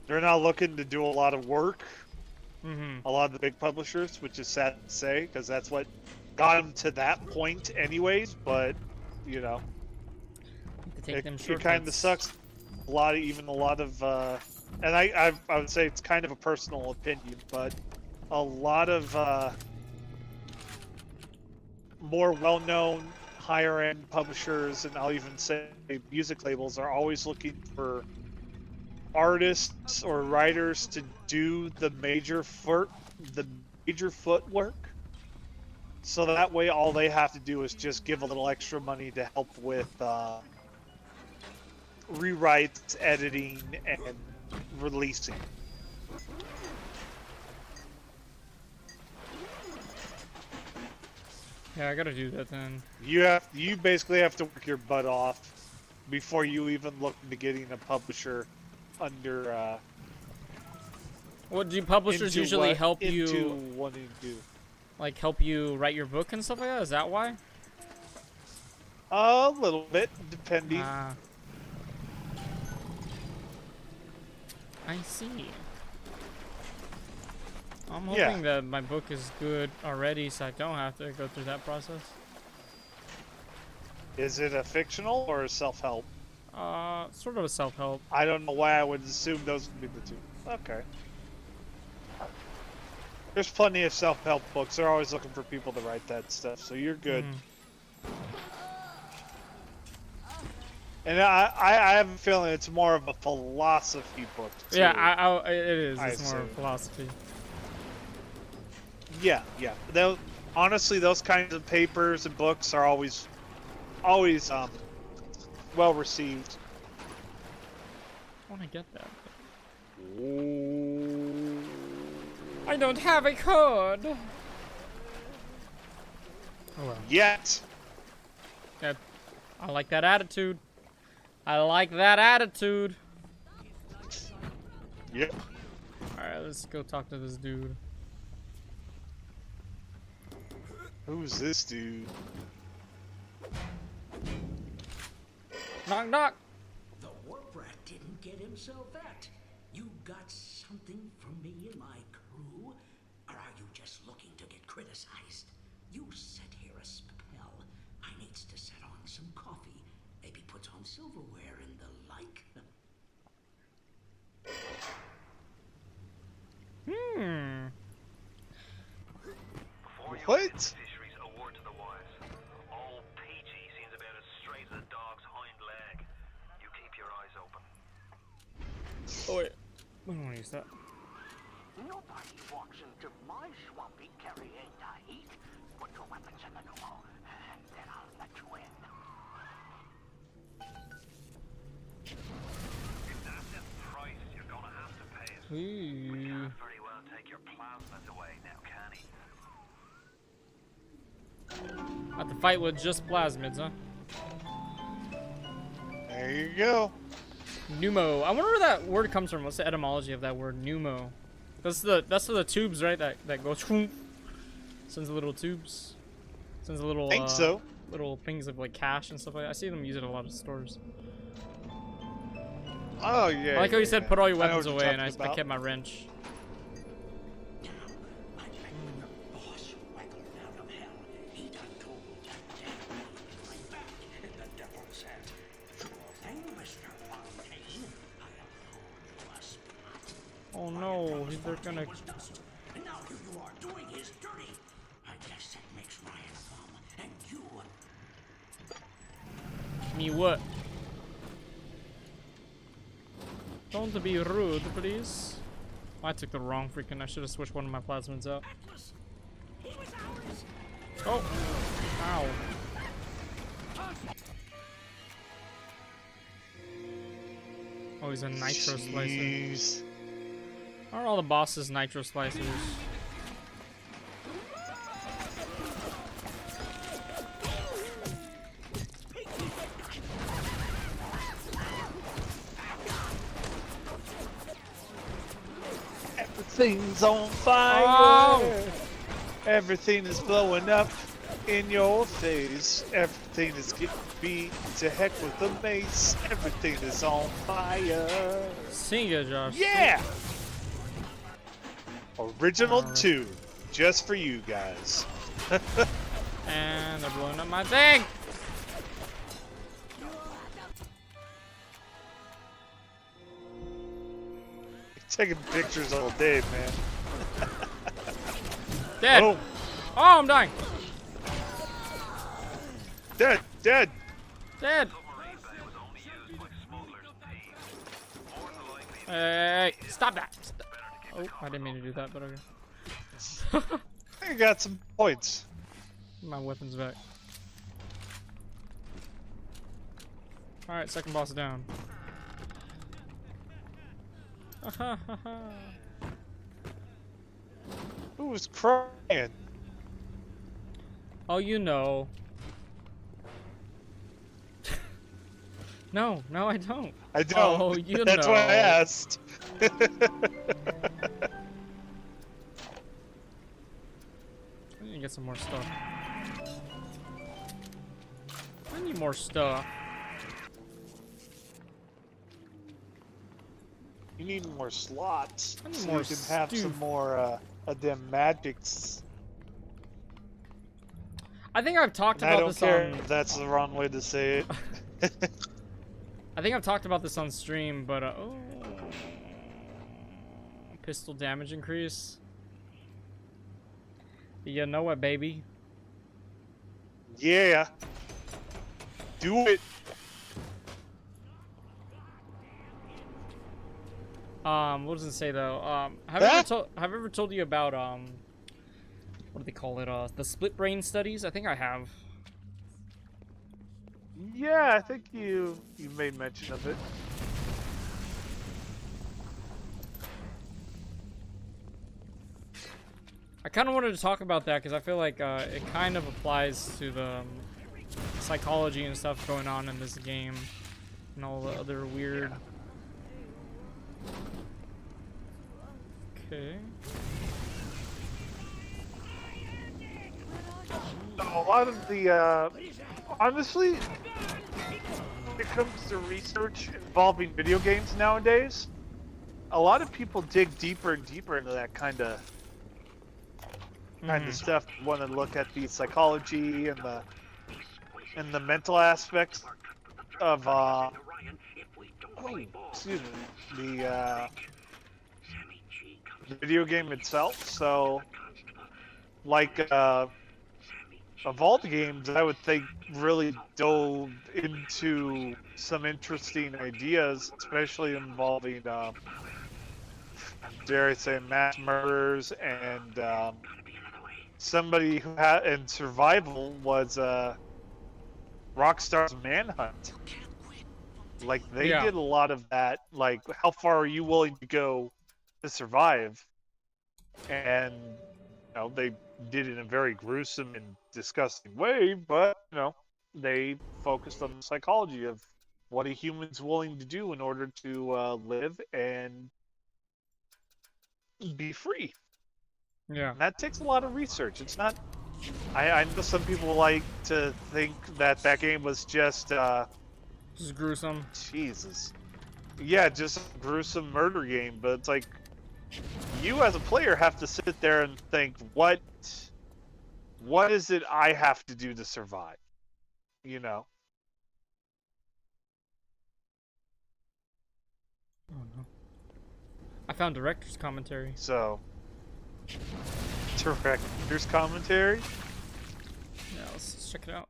They're not looking to do a lot of work. Mm-hmm. A lot of the big publishers, which is sad to say, because that's what got them to that point anyways. But, you know, To take them it kind of sucks. A lot of, and I would say it's kind of a personal opinion, but a lot of more well-known, higher-end publishers, and I'll even say music labels, are always looking for artists or writers to do the major footwork. So that way, all they have to do is just give a little extra money to help with rewrites, editing, and releasing. Yeah, I gotta do that then. You basically have to work your butt off before you even look into getting a publisher under. What do publishers into usually what- help into you? wanting to do. Like help you write your book and stuff like that? Is that why? A little bit, depending. Ah. I see. I'm Yeah. hoping that my book is good already, so I don't have to go through that process. Is it a fictional or a self-help? Sort of a self-help. I don't know why I would assume those would be the two. Okay. There's plenty of self-help books. They're always looking for people to write that stuff, so you're good. And I have a feeling it's more of a philosophy book, too. Yeah, it is. I It's more assume. philosophy. Yeah. Honestly, those kinds of papers and books are always well received. I want to get that. I don't have a code. Oh well. Yet. I like that attitude. I like that attitude. Yep. Alright, let's go talk to this dude. Who's this dude? Knock knock. The warp rat didn't get himself that. You got something from me and my crew? Or are you just looking to get criticized? You set here a spell. I needs to set on some coffee. Maybe put on silverware and the like. What? Fisheries award to the wise. Old Peachy seems about as straight as a dog's hind leg. You keep your eyes open. Oh wait. I don't want to use that. Nobody walks into my swampy carrying the heat. Put your weapons in the pneumo, and then I'll let you in. If that's the price, you're gonna have to pay it. Ooh. Can't very well take your plasmas away now, can he? Have to fight with just plasmids, huh? There you go. Pneumo. I wonder where that word comes from. What's the etymology of that word, pneumo? That's the tubes, right? That goes sends the little tubes. Sends a little Think so. little things of like cash and stuff like that. I see them use it in a lot of stores. Oh yeah. I like how you said put all your I know weapons what you're away, and I talking about. kept my wrench. I bet the boss waggled out of hell. He done told that damn man right back. And the devil said, "Sure thing, Mr. Fontaine. I'll hold you a spot." Oh no, they're gonna. Was dust. And now here you are doing his dirty. I guess that makes Ryan bum. And you. Me what? Don't be rude, please. I took the wrong freaking. I should have switched one of my plasmids out. Atlas. He was ours. Oh, ow. Oh, he's a nitro slicer. Jeez. Are all the bosses nitro slicers? Everything's on fire. Oh! Everything is blowing up in your face. Everything is getting beat to heck with the mace. Everything is on fire. Sing it, Josh. Yeah! Original Alright. 2. Just for you guys. And they're blowing up my thing. Taking pictures all day, man. Dead. Oh, Oh, I'm dying. dead, dead. Dead. Submarine bay was only used by smugglers and thieves. More than likely, Hey, stop that. Oh, I didn't mean to do that, but okay. I got some points. My weapon's back. Alright, second boss down. Who's crying? Oh, you know. No, I don't. I don't. Oh, you That's know. why I asked. I need to get some more stuff. I need need more stuff. You need more slots I need so more you can have some stoof. more of them magics. I think I've talked And I about don't this care on. if that's the wrong way to say it. I think I've talked about this on stream, but oh, pistol damage increase. You know what, baby? Yeah. Do it. What does it say though? Have I ever told you about what do they call it? The split brain studies. I think I have. Yeah, I think you made mention of it. I kind of wanted to talk about that because I feel like it kind of applies to the psychology and stuff going on in this game and all the other weird. Okay. A lot of the, honestly, when it comes to research involving video games nowadays, a lot of people dig deeper and deeper into that kind of stuff. Want to look at the psychology and the mental aspects of excuse me, the video game itself. So, like of all the games, I would think really dove into some interesting ideas, especially involving, dare I say, mass murders and somebody who had in survival was Rockstar's Manhunt. Like they did a lot of that. Like, how far are you willing to go to survive? And they did it in a very gruesome and disgusting way, but they focused on the psychology of what a human's willing to do in order to live and be free. Yeah. And that takes a lot of research. It's not. I know some people like to think that game was just. Just gruesome. Jesus. Yeah, just a gruesome murder game, but it's like you as a player have to sit there and think, what is it I have to do to survive? Oh no. I found director's commentary. So, director's commentary? Yeah, let's check it out.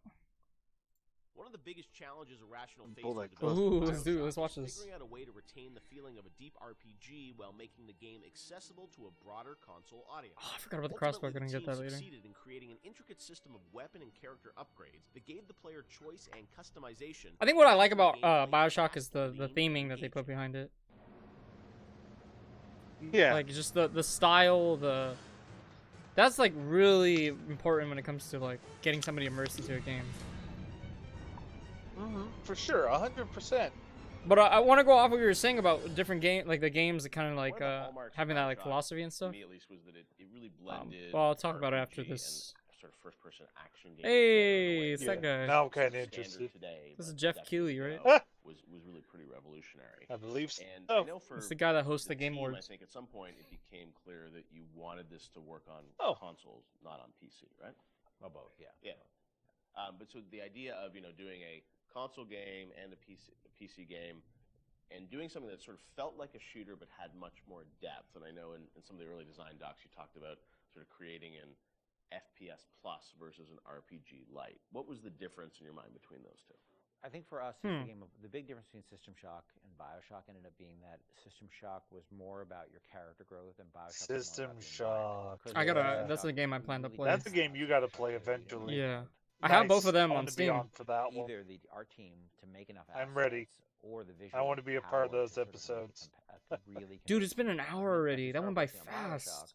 One of the biggest challenges a rational face Ooh, let's watch this. Figuring out a way to retain the feeling of a deep RPG while making the game accessible to a broader console audience. Oh, I forgot about the crossbow. Gonna get that later. Succeeded in creating an intricate system of weapon and character upgrades that gave the player choice and customization. I think what I like about Bioshock is the theming that they put behind it. Yeah. Like just the style, that's like really important when it comes to like getting somebody immersed into a game. For sure, 100%. But I want to go off what you were saying about different like the games that kind of like having that like philosophy and stuff. To me, at least, was that it really blended. Well, I'll talk about it after this. Sort of first-person action game. Hey, it's that guy. Now I'm kind of interested. This is Jeff Keighley, right? Was really pretty revolutionary. I believe so. And I know for it's the guy that hosts the Game team, Awards. I think at some point it became clear that you wanted this to work on consoles, not on PC, right? Well, both, yeah. Yeah. But so the idea of doing a console game and a PC game, and doing something that sort of felt like a shooter but had much more depth. And I know in some of the early design docs you talked about sort of creating an FPS plus versus an RPG light. What was the difference in your mind between those two? I think for us, the big difference between System Shock and Bioshock ended up being that System Shock was more about your character growth and Bioshock System Shock. That's the game I plan to play. That's the game you gotta play eventually. Yeah. I have both of them on Steam. For that one. Either our team to make enough assets, I'm ready. Or the visual. I want to be a part of those episodes. Dude, it's been an hour already. That went by fast.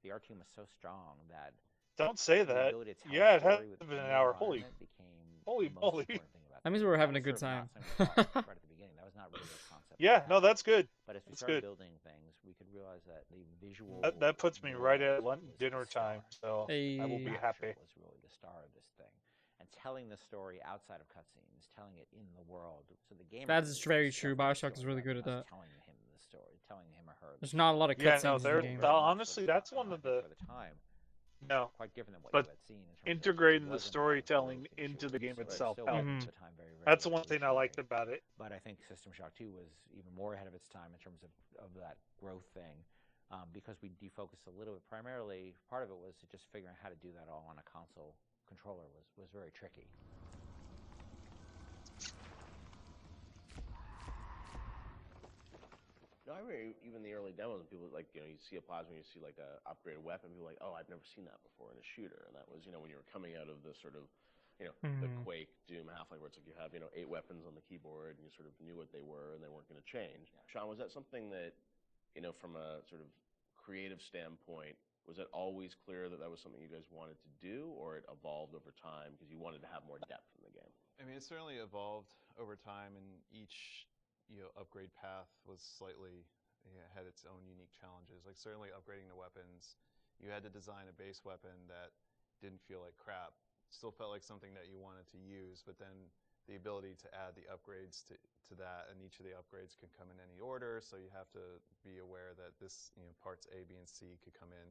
The art team was so strong that. Don't say that. Yeah, it has been an hour. Holy moly. That means we were having a good time. Right at the beginning, that was not really the concept. Yeah, no, that's good. But as we started building things, we could realize that the visual. That puts me right at dinner time, so I will be happy. Was really the star of this thing, and telling the story outside of cutscenes, telling it in the world. So the game. That is very true. Bioshock is really good at that. Telling him the story, telling him or her. There's not a lot of Yeah, no, cutscenes in the game. honestly, that's one of the. For the time. No, Quite different than what but you had seen. integrating the storytelling into the game itself helped. That's one thing I liked about it. But I think System Shock 2 was even more ahead of its time in terms of that growth thing, because we defocused a little bit. Primarily, part of it was just figuring out how to do that all on a console controller was very tricky. No, I remember even the early demos, and people like, you see a plasma, you see like a upgraded weapon, people are like, oh, I've never seen that before in a shooter, and that was, when you were coming out of the sort of, the Quake, Doom, Half-Life, where it's like you have, 8 weapons on the keyboard, and you sort of knew what they were, and they weren't going to change. Yeah. Sean, was that something that, from a sort of creative standpoint, was it always clear that that was something you guys wanted to do, or it evolved over time because you wanted to have more depth in the game? I mean, it certainly evolved over time, and each upgrade path was slightly had its own unique challenges. Like certainly upgrading the weapons, you had to design a base weapon that didn't feel like crap, still felt like something that you wanted to use, but then the ability to add the upgrades to that, and each of the upgrades can come in any order, so you have to be aware that this, parts A, B, and C could come in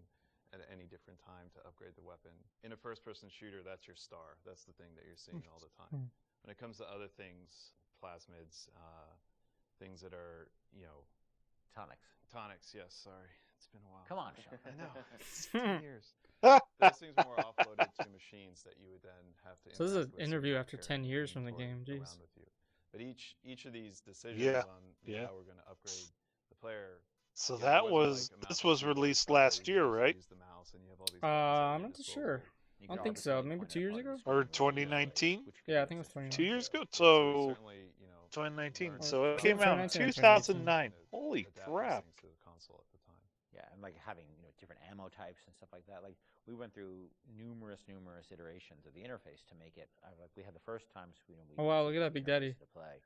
at any different time to upgrade the weapon. In a first-person shooter, that's your star. That's the thing that you're seeing all the time. When it comes to other things, plasmids, things that are, Tonics. Tonics, yes, sorry. It's been a while. Come on, Sean. I know. It's 10 years. Those things more offloaded to machines that you would then have to. So this is an interview after 10 years from the game. Jeez. But each of these decisions on how we're going to upgrade the player. So this was released last year, right? I'm not too sure. I don't think so. Maybe 2 years ago? Or 2019? Yeah, I think it was 2019. 2 years ago? So 2019. So it came out in 2009. Holy crap. Yeah, and like having different ammo types and stuff like that. Like we went through numerous iterations of the interface to make it. Like we had the first times we. Oh wow! Look at that Big Daddy. To play.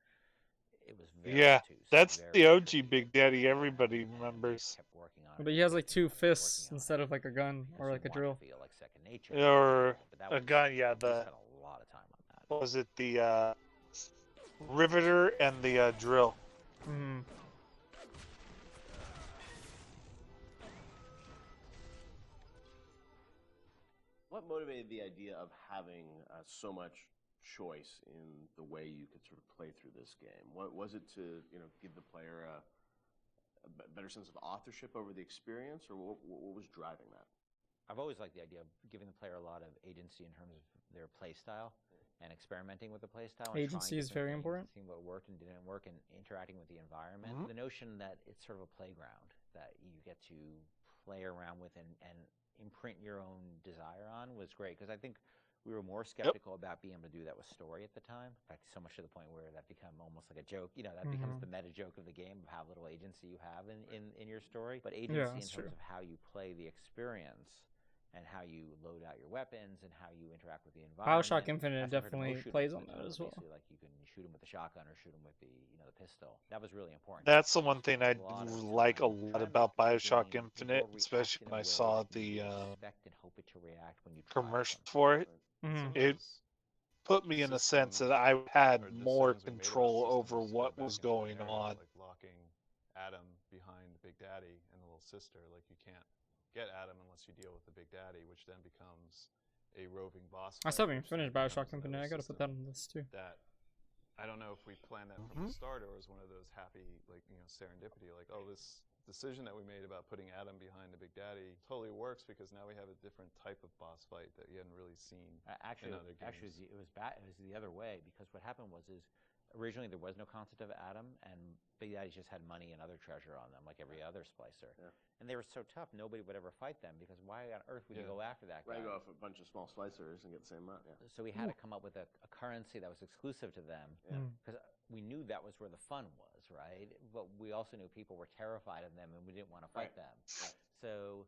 It was very that's the OG Big Daddy. Everybody remembers. Kept working on but he has like 2 fists instead of like a gun or like a drill. Feel like second nature. Or a gun, yeah. Spent a lot of time on that. What was it? The riveter and the drill. Mm-hmm. What motivated the idea of having so much choice in the way you could sort of play through this game? What was it to give the player a better sense of authorship over the experience, or what was driving that? I've always liked the idea of giving the player a lot of agency in terms of their play style and experimenting with the play style. Agency is very important. Seeing what worked and didn't work, and interacting with the environment. The notion that it's sort of a playground that you get to play around with and imprint your own desire on was great, because I think we were more skeptical about being able to do that with story at the time. In fact, so much to the point where that became almost like a joke. That becomes the meta joke of the game of how little agency you have in your story. But agency in terms of how you play the experience and how you load out your weapons and how you interact with the environment. Bioshock Infinite definitely plays on that as well. Like you can shoot them with the shotgun or shoot them with the the pistol. That was really important. That's the one thing I like a lot about Bioshock Infinite, especially when I saw the commercial for it. It put me in the sense that I had more control over what was going on. Like locking Adam behind Big Daddy and the little sister. Like you can't get Adam unless you deal with the Big Daddy, which then becomes a roving boss. I still haven't finished Bioshock Infinite. I gotta put that on the list too. That I don't know if we planned that from the start, or was one of those happy, like serendipity, like this decision that we made about putting Adam behind the Big Daddy totally works, because now we have a different type of boss fight that you hadn't really seen in other games. Actually, it was the other way, because what happened was originally there was no concept of Adam, and Big Daddy just had money and other treasure on them, like every other splicer. Yeah. And they were so tough, nobody would ever fight them, because why on earth would you go after that guy? Right, go off a bunch of small splicers and get the same amount. Yeah. So we had to come up with a currency that was exclusive to them, because we knew that was where the fun was, right? But we also knew people were terrified of them, and we didn't want to fight them. Right. So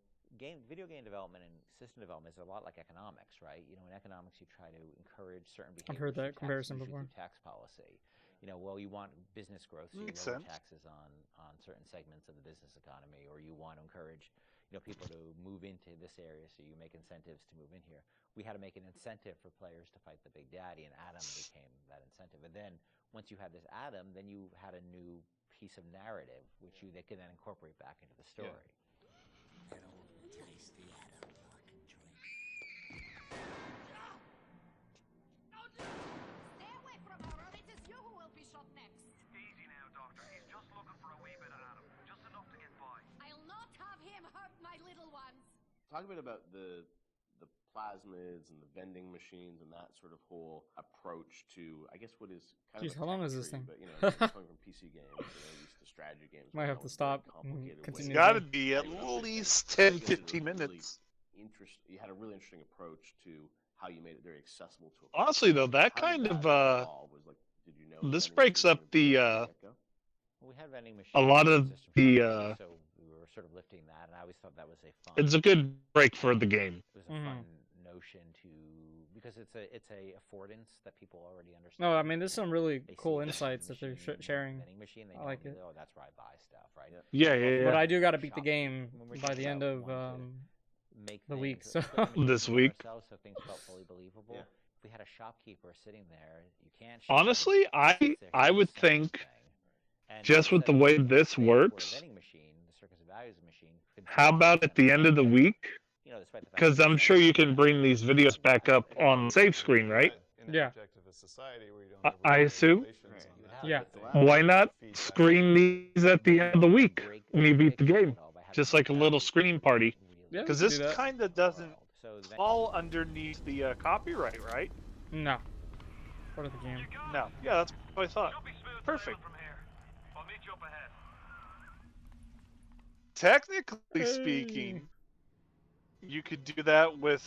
video game development and system development is a lot like economics, right? In economics, you try to encourage certain behaviors. I've heard that comparison before. Tax policy. You want business growth, so you lower taxes on certain segments of the business economy, or you want to encourage, people to move into this area, so you make incentives to move in here. We had to make an incentive for players to fight the Big Daddy, and Adam became that incentive. And then once you had this Adam, then you had a new piece of narrative, which they could then incorporate back into the story. That old tasty Adam fucking drink. Stay away from her, or it is you who will be shot next. Easy now, Doctor. He's just looking for a wee bit of Adam. Just enough to get by. I'll not have him hurt my little ones. Talk a bit about the plasmids and the vending machines and that sort of whole approach to, I guess, what is kind Jeez, of how long is this thing? but coming from PC games, used to strategy games. Might have to stop and It's continue. got to be at least 10, 15 minutes. You had a really interesting approach to how you made it very accessible to. Honestly, though, that kind of this breaks up the We had vending machines. a lot of the so we were sort of lifting that, and I always thought that was a fun. it's a good break for the game. It was a fun notion to, because it's a affordance that people already understand. No, I mean there's some really They cool see a insights that they're vending sharing. machine, they I like know, it. oh, that's where I buy stuff, right? Yeah. But I do got to beat the Shop- game when we're by just the end about of wanting to make the week, things, so- put the machine This on week. ourselves so things felt fully believable. Yeah. If we had a shopkeeper sitting there, you can't. shop Honestly, everything. I would Sell this think thing. And just with the instead way of this paying for a works, vending machine, the Circus of Values machine, could how about at the end of the week? despite the fact Because that I'm it's sure not- you can bring these videos back up on the save screen, right? In Yeah. an objective society where you don't have I rules and assume. regulations Right, on you that have Yeah. to type of thing. thing. Why not Feedback. screen these at the end of the week break when you beat the fiction game? at all by having Just like a little values screening party. Yeah, we Because could this do that. kind of doesn't world. So then- fall underneath the copyright, right? No. Part of the game. No. Yeah, that's what I thought. Should be smooth Perfect. sailing from here. I'll meet you up ahead. Technically speaking, you could do that with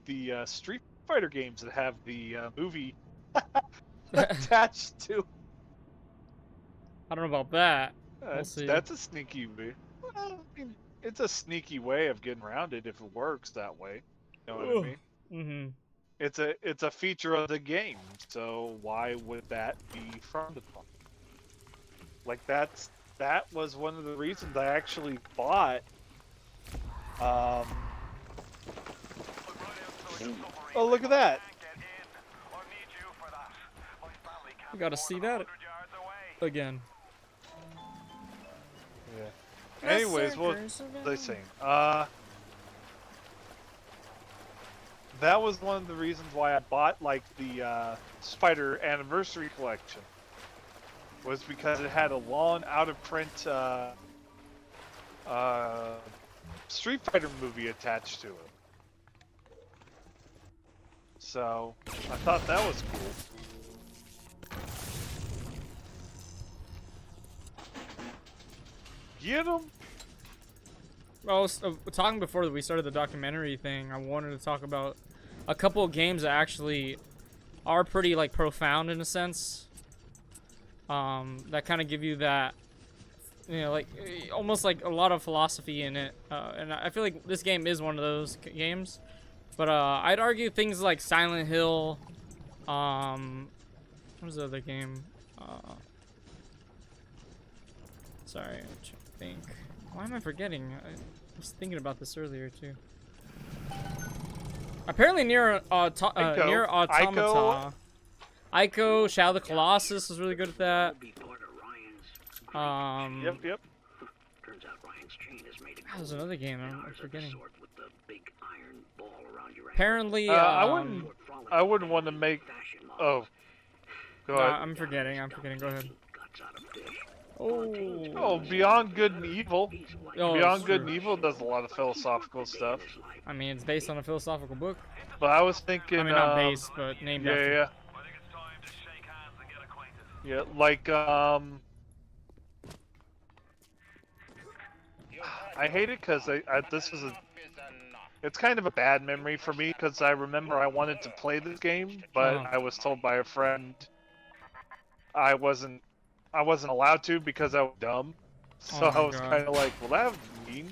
the Street Fighter games that have the movie attached to. I don't know about that. We'll see. That's a sneaky way. Well, I mean, it's a sneaky way of getting around it if it works that way. You know what I mean? Mm-hmm. It's a feature of the game, so why would that be frowned upon? Like that was one of the reasons I actually bought. Oh, look at that! You gotta see that again. Yeah. Anyways, what was I saying? That was one of the reasons why I bought like the Spider Anniversary Collection. Was because it had a long out of print Street Fighter movie attached to it. So I thought that was cool. Get him! Well, I was talking before we started the documentary thing. I wanted to talk about a couple of games that actually are pretty like profound in a sense. That kind of give you that, like almost like a lot of philosophy in it. And I feel like this game is one of those games. But I'd argue things like Silent Hill. What was the other game? Sorry, I'm trying to think. Why am I forgetting? I was thinking about this earlier too. Apparently, near Automata, Ico, Shadow of the Colossus was really good at that. Yep. Turns out Ryan's chain is made of That was another game I'm forgetting. sort with the big iron ball around your Apparently, I wouldn't want to make. Oh, go no, ahead. I'm forgetting. Go ahead. guts out of fish. Oh, Beyond Good and Evil. Oh, Beyond it's Good true. and Evil does a lot of philosophical stuff. I mean, it's based on a philosophical book. But I was thinking. I mean, not based, but named Yeah, after. yeah. I think it's time to shake hands and get acquainted. Yeah, like I hate it because this is it's kind of a bad memory for me because I remember I wanted to play this game, but Oh. I was told by a friend I wasn't allowed to because I was dumb. So Oh my I was God. kind of like, well, that was mean.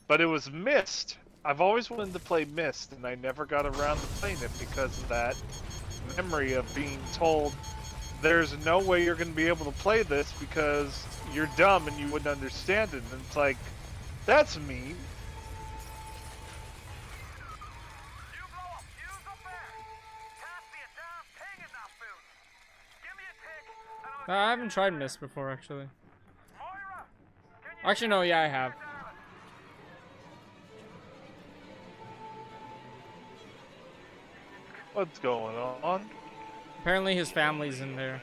But it was Myst. I've always wanted to play Myst, and I never got around to playing it because of that memory of being told there's no way you're going to be able to play this because you're dumb and you wouldn't understand it. And it's like, that's mean. I haven't tried Mist before, actually. Actually, no, yeah, I have. What's going on? Apparently his family's in there.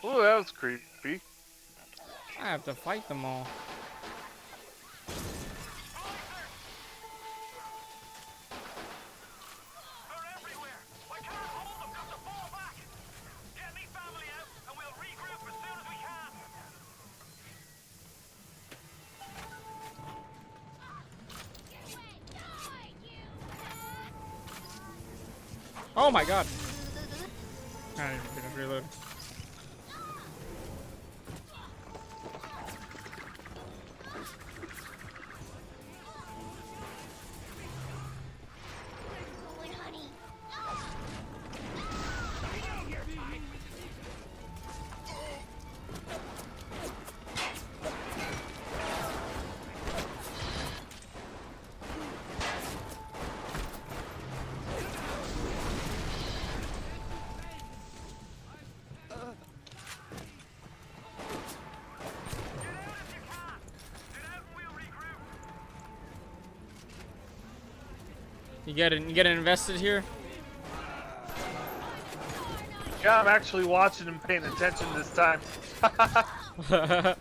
Oh, that was creepy. I have to fight them all. Oh my god! I didn't reload. You get invested here? Yeah, I'm actually watching and paying attention this time. I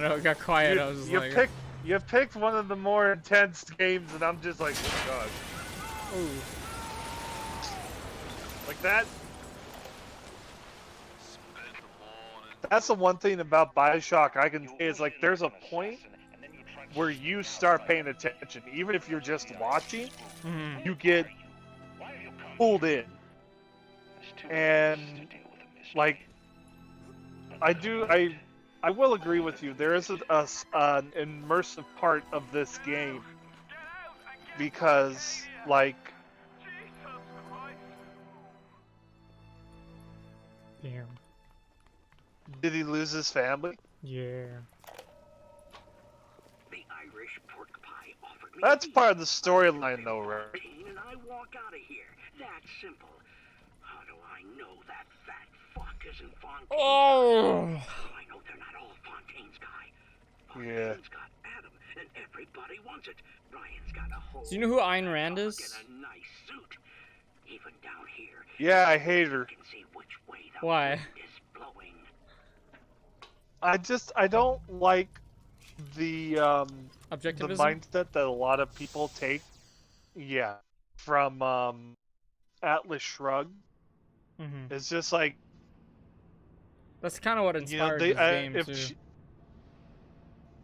know it got quiet. I was just like, you picked one of the more intense games, and I'm just like, oh god. ooh. Like that. That's the one thing about Bioshock I can say is like there's a point where you start paying attention, even if you're just watching, you get pulled in. And like I will agree with you. There is an immersive part of this game because like Damn. Did he lose his family? Yeah. The Irish pork pie offered me That's part of the storyline, though, right? and I walk out of here. That simple. How do I know that fat fuck isn't Fontaine's Oh! guy? I know they're not all Fontaine's guy. Fontaine's got Adam, and everybody wants it. Ryan's got a whole Do you know who Ayn Rand is? and a nice suit. Even down here. Yeah, I hate her. You can see which way the Why? wind is blowing. I don't like the Objectivism? mindset that a lot of people take. Yeah, from Atlas Shrugged. It's just like that's kind of what inspired this game too.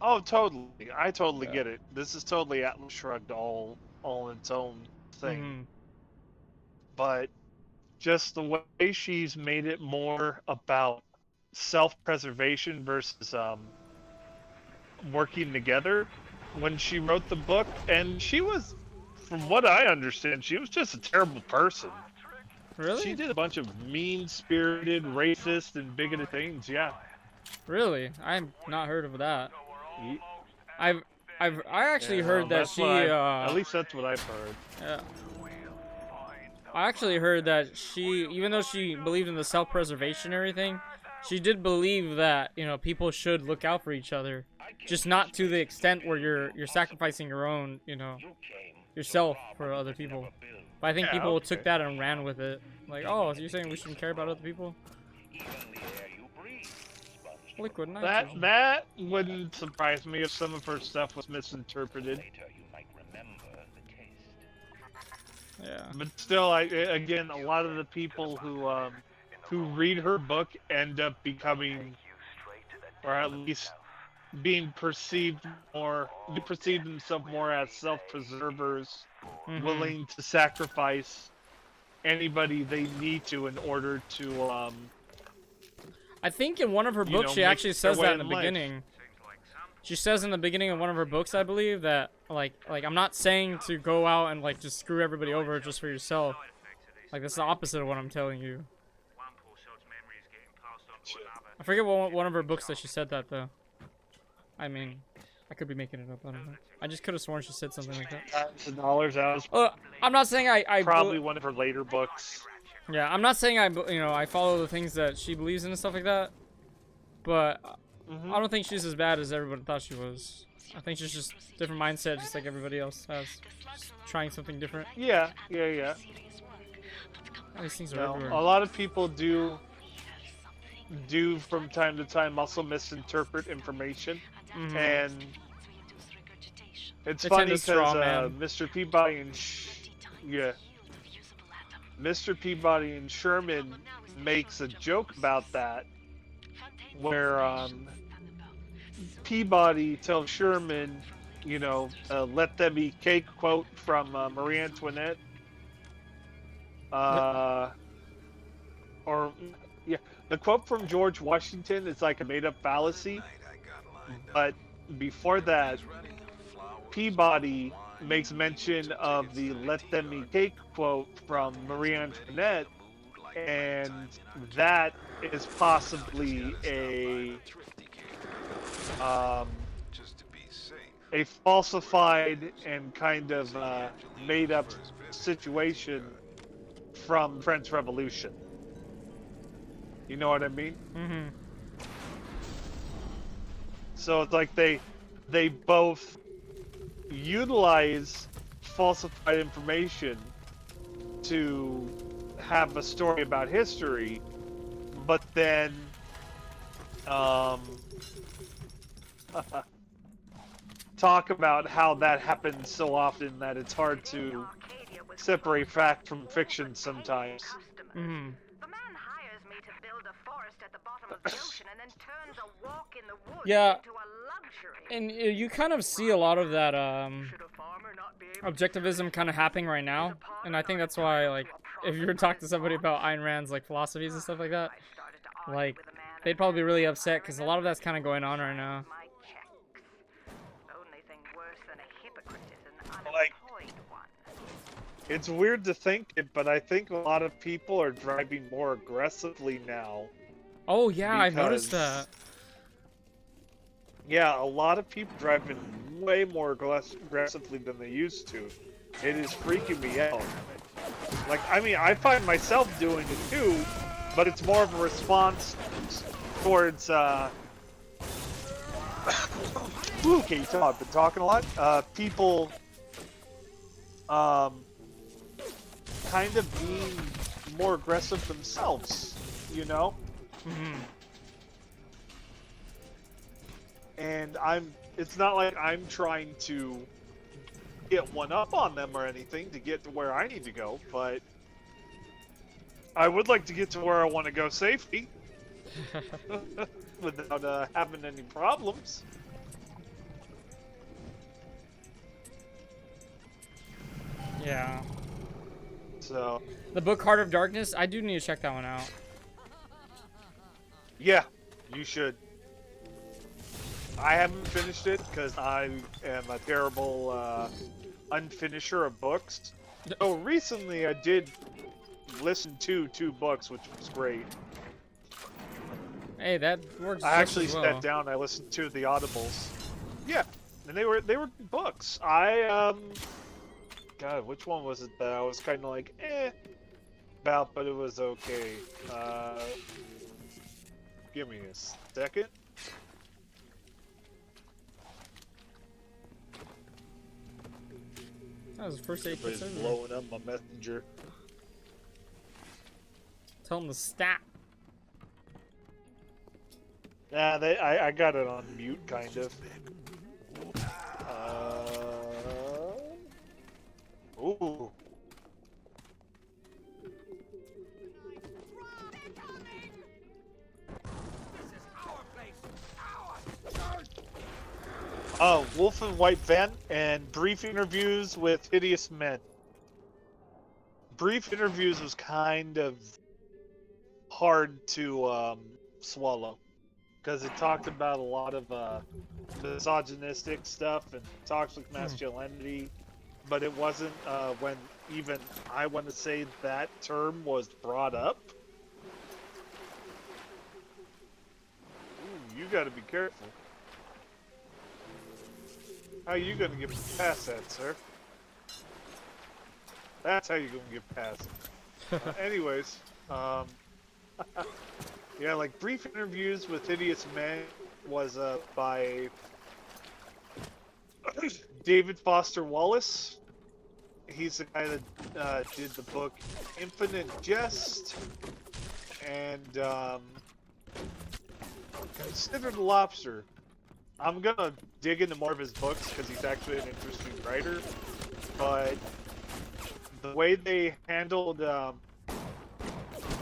Oh, totally! I totally get it. This is totally Atlas Shrugged, all its own thing. But just the way she's made it more about self-preservation versus working together when she wrote the book, and she was, from what I understand, she was just a terrible person. Really? She did a bunch of mean-spirited, racist, and bigoted things. Yeah. Really? I've not heard of that. I actually heard that she at least that's what I've heard. Yeah. I actually heard that she, even though she believed in the self-preservation and everything, she did believe that, you know, people should look out for each other, just not to the extent where you're sacrificing your own, you know, yourself for other people. But I think people took that and ran with it. Like, oh, so you're saying we shouldn't care about other people? Liquid nitrogen. That wouldn't surprise me if some of her stuff was misinterpreted. Yeah. But still, again, a lot of the people who read her book end up becoming, or at least being perceived themselves more as self-preservers, willing to sacrifice anybody they need to in order to I think in one of her books she actually says that in the beginning. She says in the beginning of one of her books, I believe, that like I'm not saying to go out and like just screw everybody over just for yourself. Like that's the opposite of what I'm telling you. I forget what one of her books that she said that though. I mean, I could be making it up. I don't know. I just could have sworn she said something like that. $1,000 out. I'm not saying I Probably one of her later books. Yeah, I'm not saying I follow the things that she believes in and stuff like that. But I don't think she's as bad as everybody thought she was. I think she's just different mindset, just like everybody else has. Just trying something different. Yeah. These things are everywhere. A lot of people do from time to time also misinterpret information, and it's funny because Mr. Peabody and Mr. Peabody and Sherman makes a joke about that, where Peabody tells Sherman, let them eat cake, quote from Marie Antoinette. The quote from George Washington is like a made-up fallacy, but before that, Peabody makes mention of the "let them eat cake" quote from Marie Antoinette, and that is possibly a falsified and kind of made-up situation from French Revolution. You know what I mean? Mm-hmm. So it's like they both utilize falsified information to have a story about history, but then talk about how that happens so often that it's hard to separate fact from fiction sometimes. Mm-hmm. Yeah, and you kind of see a lot of that objectivism kind of happening right now, and I think that's why, like, if you were to talk to somebody about Ayn Rand's like philosophies and stuff like that, like, they'd probably be really upset because a lot of that's kind of going on right now. Like, it's weird to think it, but I think a lot of people are driving more aggressively now. Oh yeah, I've noticed that. Yeah, a lot of people driving way more aggressively than they used to. It is freaking me out. Like, I mean, I find myself doing it too, but it's more of a response towards, Ooh, okay, so I've been talking a lot. People, kind of being more aggressive themselves, you know? Mm-hmm. And it's not like I'm trying to get one up on them or anything to get to where I need to go, but I would like to get to where I want to go safely without having any problems. Yeah. So the book Heart of Darkness, I do need to check that one out. Yeah, you should. I haven't finished it because I am a terrible unfinisher of books. So recently I did listen to 2 books, which was great. Hey, that works. I actually as well. sat down. I listened to the audibles. Yeah, and they were books. God, which one was it that I was kind of like about, but it was okay. Give me a second. That was the first 8%. Everybody's blowing up my messenger. Tell them to stop. Nah, I got it on mute, kind of. Ooh. Wolf and White Van and Brief Interviews with Hideous Men. Brief Interviews was kind of hard to swallow because it talked about a lot of misogynistic stuff and toxic masculinity, but it wasn't when even I want to say that term was brought up. Ooh, you got to be careful. How you gonna get past that, sir? That's how you gonna get past it. Anyways, yeah, like Brief Interviews with Hideous Men was by David Foster Wallace. He's the guy that did the book Infinite Jest and Considered Lobster. I'm gonna dig into more of his books because he's actually an interesting writer, but the way they handled the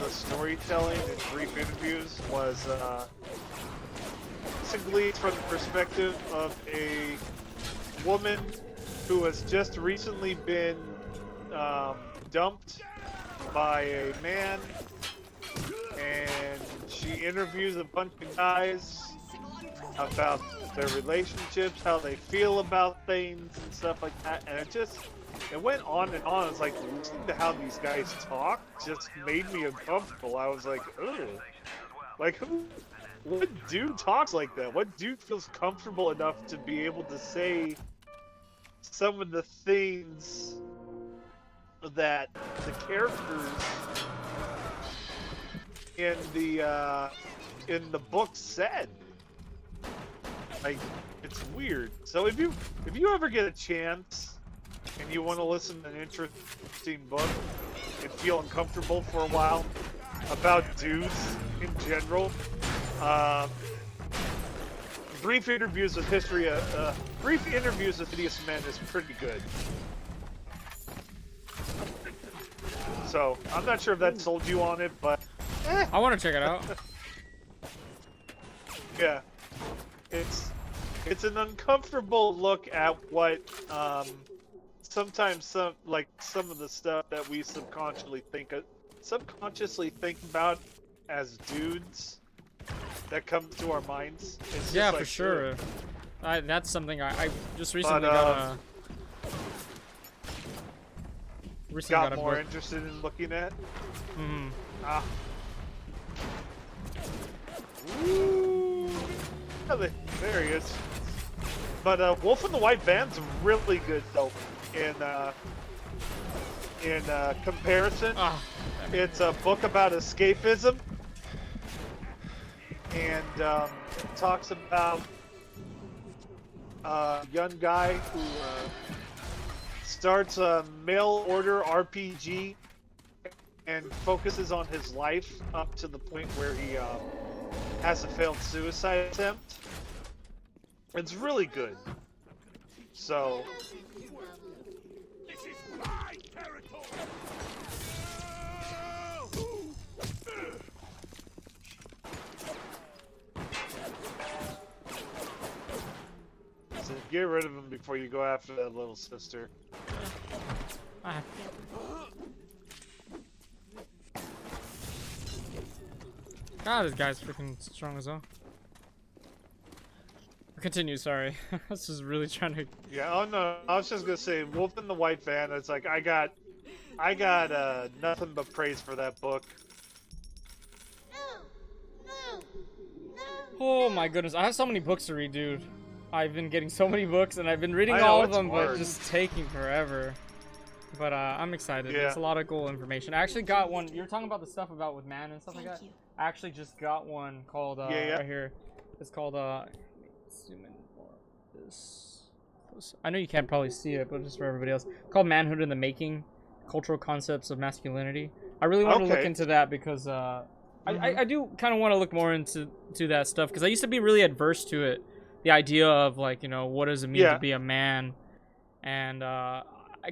storytelling in Brief Interviews was basically from the perspective of a woman who has just recently been dumped by a man, and she interviews a bunch of guys about their relationships, how they feel about things and stuff like that, and it went on and on. It's like, listening to how these guys talk just made me uncomfortable. I was like, ugh. Like, what dude talks like that? What dude feels comfortable enough to be able to say some of the things that the characters in the book said? Like, it's weird. So if you ever get a chance and you want to listen to an interesting book and feel uncomfortable for a while about dudes in general, Brief Interviews with Hideous Men is pretty good. So I'm not sure if that sold you on it, but I want to check it out. Yeah, it's an uncomfortable look at what sometimes some of the stuff that we subconsciously think about as dudes that comes to our minds. It's just Yeah, like, for sure. That's something I just recently got a more book. interested in looking at. Mm-hmm. Ooh. Oh, there he is. But Wolf and the White Van's really good though. In comparison, it's a book about escapism, and it talks about a young guy who starts a mail order RPG and focuses on his life up to the point where he has a failed suicide attempt. It's really good. So This is my territory. So get rid of him before you go after that little sister. God, this guy's freaking strong as well. Continue, sorry. I was just really trying to... Yeah, oh no, I was just gonna say, Wolf in the White Van, it's like, I got nothing but praise for that book. Oh my goodness, I have so many books to read, dude. I've been getting so many books, and I've been reading all of them, but just taking forever. But I'm excited. Yeah. There's a lot of cool information. I actually got one. You were talking about the stuff about with man and stuff like that. I actually just got one called right here. It's called zoom in more of this. I know you can't probably see it, but just for everybody else, called Manhood in the Making: Cultural Concepts of Masculinity. I really want to look into that because I do kind of want to look more into that stuff because I used to be really adverse to it. The idea of, like, you know, what does it mean to be a man, and I'm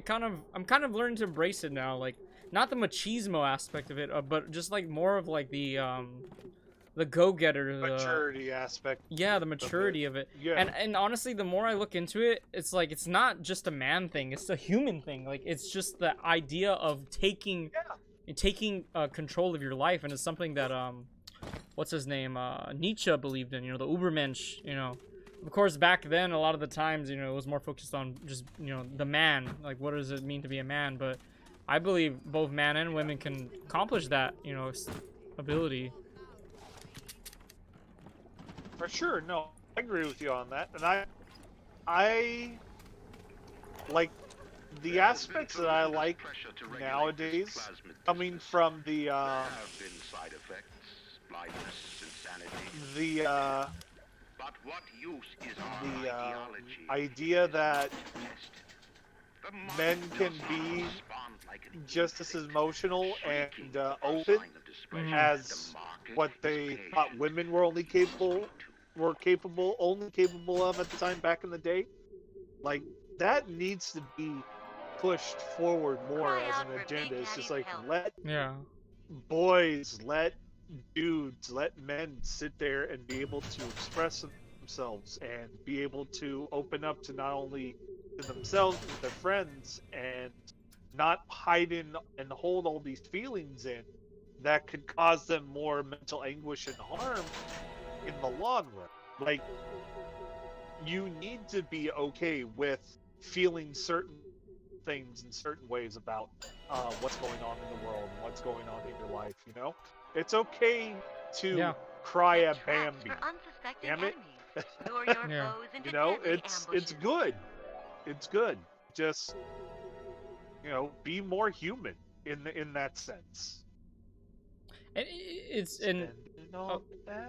kind of learning to embrace it now. Like, not the machismo aspect of it, but just like more of like the go-getter, maturity aspect. Yeah, the maturity of it. Yeah. And honestly, the more I look into it, it's like it's not just a man thing; it's a human thing. Like, it's just the idea of taking control of your life, and it's something that what's his name, Nietzsche believed in. You know, the Übermensch. You know. Of course, back then, a lot of the times, you know, it was more focused on just, you know, the man. Like, what does it mean to be a man? But I believe both man and women can accomplish that, you know, ability. For sure, no, I agree with you on that. And I like the aspects that I like nowadays, coming from the idea that men can be just as emotional and open as what they thought women were only capable of at the time back in the day. Like, that needs to be pushed forward more as an agenda. It's just like, let boys, let dudes, let men sit there and be able to express themselves and be able to open up to not only to themselves but their friends, and not hide in and hold all these feelings in that could cause them more mental anguish and harm in the long run. Like, you need to be okay with feeling certain things in certain ways about what's going on in the world and what's going on in your life, you know? It's okay to cry at Bambi. Damn it. You know, it's good. It's good. Just, you know, be more human in that sense. And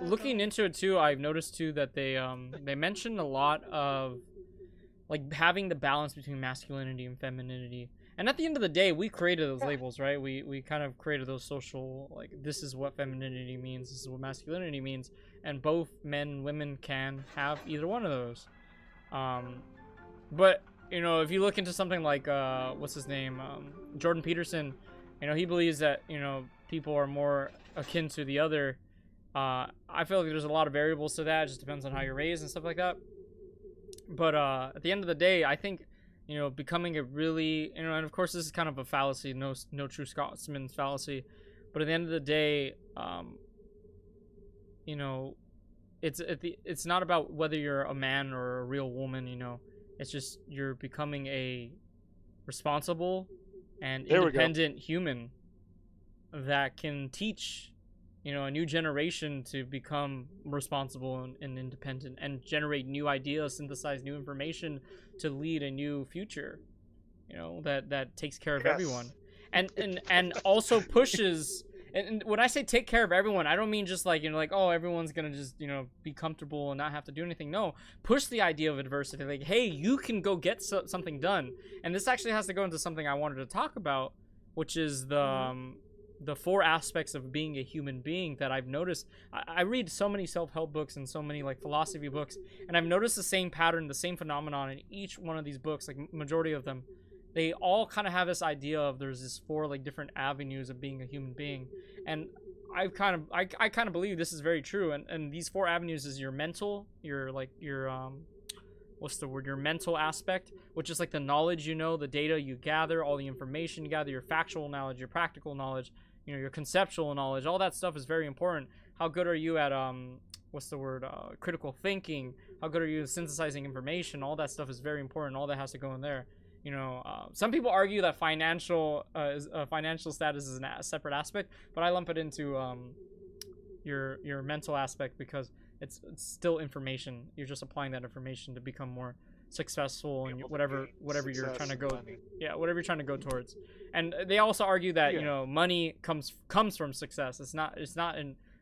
looking into it too, I've noticed too that they mention a lot of like having the balance between masculinity and femininity. And at the end of the day, we created those labels, right? We kind of created those social, like, this is what femininity means, this is what masculinity means, and both men and women can have either one of those. But you know, if you look into something like what's his name, Jordan Peterson, you know, he believes that, you know, people are more akin to the other. I feel like there's a lot of variables to that. It just depends on how you're raised and stuff like that. But at the end of the day, I think, you know, becoming a really, you know, and of course this is kind of a fallacy, no true Scotsman's fallacy, but at the end of the day, you know, it's not about whether you're a man or a real woman, you know. It's just you're becoming a responsible and independent human that can teach, you know, a new generation to become responsible and independent and generate new ideas, synthesize new information to lead a new future, you know, that takes care of everyone, and also pushes. And when I say take care of everyone, I don't mean just like, you know, like, oh, everyone's gonna just, you know, be comfortable and not have to do anything. No, push the idea of adversity. Like, hey, you can go get something done. And this actually has to go into something I wanted to talk about, which is the 4 aspects of being a human being that I've noticed. I read so many self-help books and so many like philosophy books, and I've noticed the same pattern, the same phenomenon in each one of these books. Like, majority of them, they all kind of have this idea of there's this 4 like different avenues of being a human being, and I kind of believe this is very true. And these 4 avenues is your mental, your what's the word? Your mental aspect, which is like the knowledge, you know, the data you gather, all the information you gather, your factual knowledge, your practical knowledge, you know, your conceptual knowledge. All that stuff is very important. How good are you at what's the word? Critical thinking. How good are you at synthesizing information? All that stuff is very important. All that has to go in there. You know, some people argue that financial status is a separate aspect, but I lump it into your mental aspect because it's still information. You're just applying that information to become more successful and whatever you're trying to go. Whatever you're trying to go towards. And they also argue that you know, money comes from success. It's not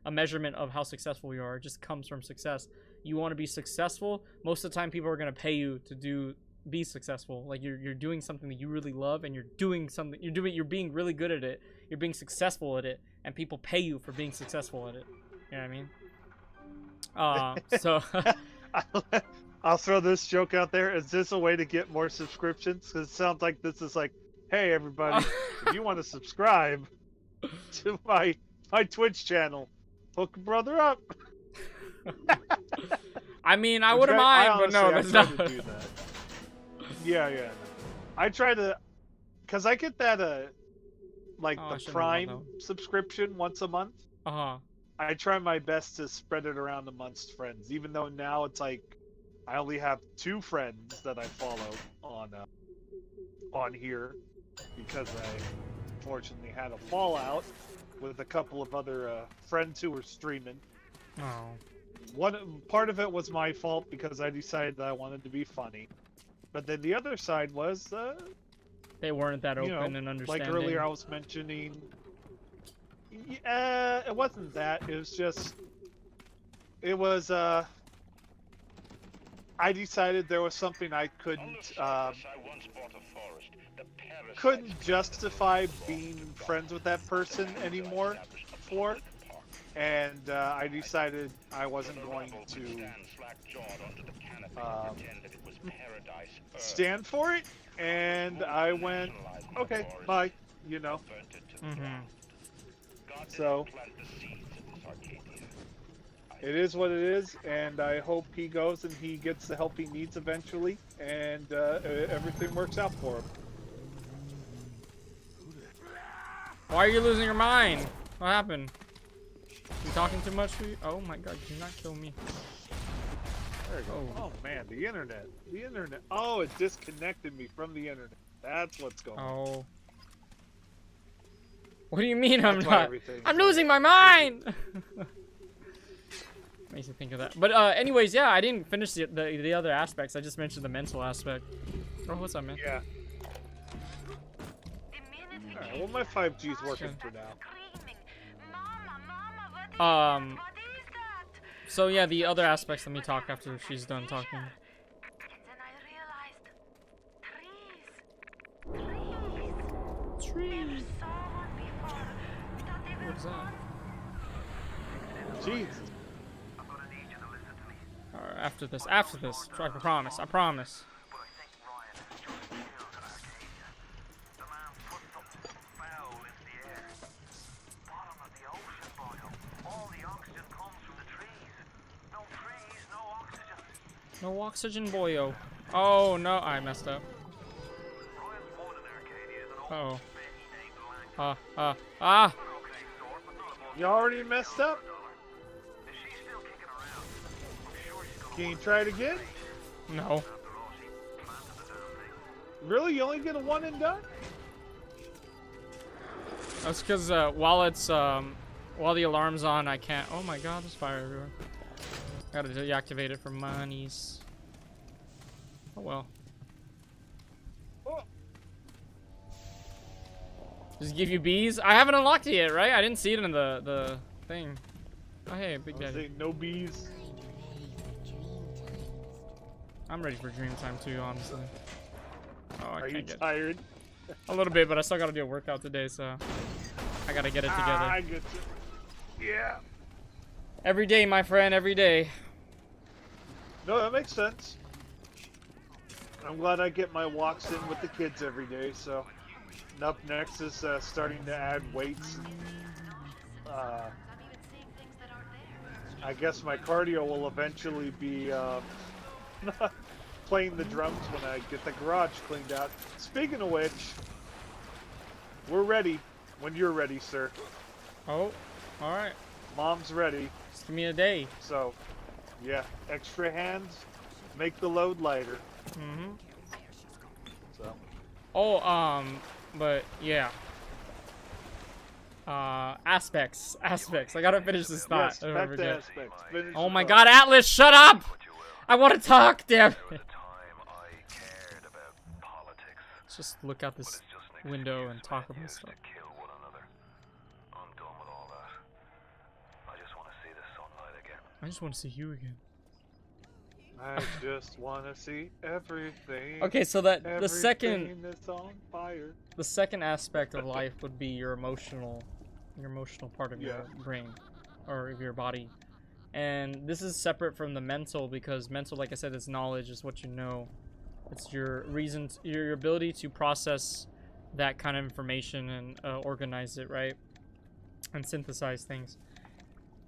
a measurement of how successful you are. It just comes from success. You want to be successful. Most of the time, people are going to pay you to be successful. Like, you're doing something that you really love, and you're being really good at it. You're being successful at it, and people pay you for being successful at it. You know what I mean? So I'll throw this joke out there. Is this a way to get more subscriptions? Because it sounds like this is like, hey everybody, if you want to subscribe to my Twitch channel, hook a brother up. I mean, I wouldn't mind, but no, that's not. To do that. Yeah. I try to, cause I get that the Prime subscription once a month. I try my best to spread it around amongst friends, even though now it's like I only have 2 friends that I follow on here because I unfortunately had a fallout with a couple of other friends who were streaming. one part of it was my fault because I decided that I wanted to be funny, but then the other side was, They weren't that open and understanding. like earlier I was mentioning. It wasn't that. It was just. It was. I decided there was something I couldn't justify being friends with that person anymore for, and I decided I wasn't going to stand for it, and I went, okay, bye, you know. So it is what it is, and I hope he goes and he gets the help he needs eventually, and everything works out for him. Why are you losing your mind? What happened? You talking too much? Oh my god, can you not kill me? There you go. Oh man, the internet. The internet. Oh, it disconnected me from the internet. That's what's going on. Oh. What do you mean I'm That's why not? everything's I'm losing my mind! Makes you think of that. But anyways, yeah, I didn't finish the other aspects. I just mentioned the mental aspect. Oh, what's up, man? Yeah. Alright, well my 5G is working for now. So yeah, the other aspects, let me talk after she's done talking. Trees. What's that? Jeez. Alright, after this, I promise. No oxygen, boyo. Oh no, I messed up. Uh-oh. You already messed up? Can you try it again? No. Really? You only get a one and done? That's because while the alarm's on, I can't. Oh my god, there's fire everywhere. Gotta deactivate it for monies. Oh well. Oh. Does it give you bees? I haven't unlocked it yet, right? I didn't see it in the thing. Oh hey, Big Daddy. No bees. I'm ready for dream time too, honestly. Oh, I Are you can't get tired? a little bit, but I still gotta do a workout today, so I gotta get it together. I get you. Yeah. Every day, my friend, every day. No, that makes sense. I'm glad I get my walks in with the kids every day, so. And up next is starting to add weights. I guess my cardio will eventually be playing the drums when I get the garage cleaned out. Speaking of which, we're ready when you're ready, sir. Oh, alright. Mom's ready. Just give me a day. So, yeah, extra hands make the load lighter. Mm-hmm. So. Oh, but yeah. Aspects. I gotta finish this thought. Yes, back to aspects. Finish Oh my the god, Atlas, shut up! I want to talk, damn it. Let's just look out this window and talk about stuff. I just want to see you again. I just want to see everything. Okay, so that everything the second that's on fire. The second aspect of life would be your emotional part of your brain or of your body. And this is separate from the mental, because mental, like I said, is knowledge, is what you know. It's your your ability to process that kind of information and organize it, right? And synthesize things.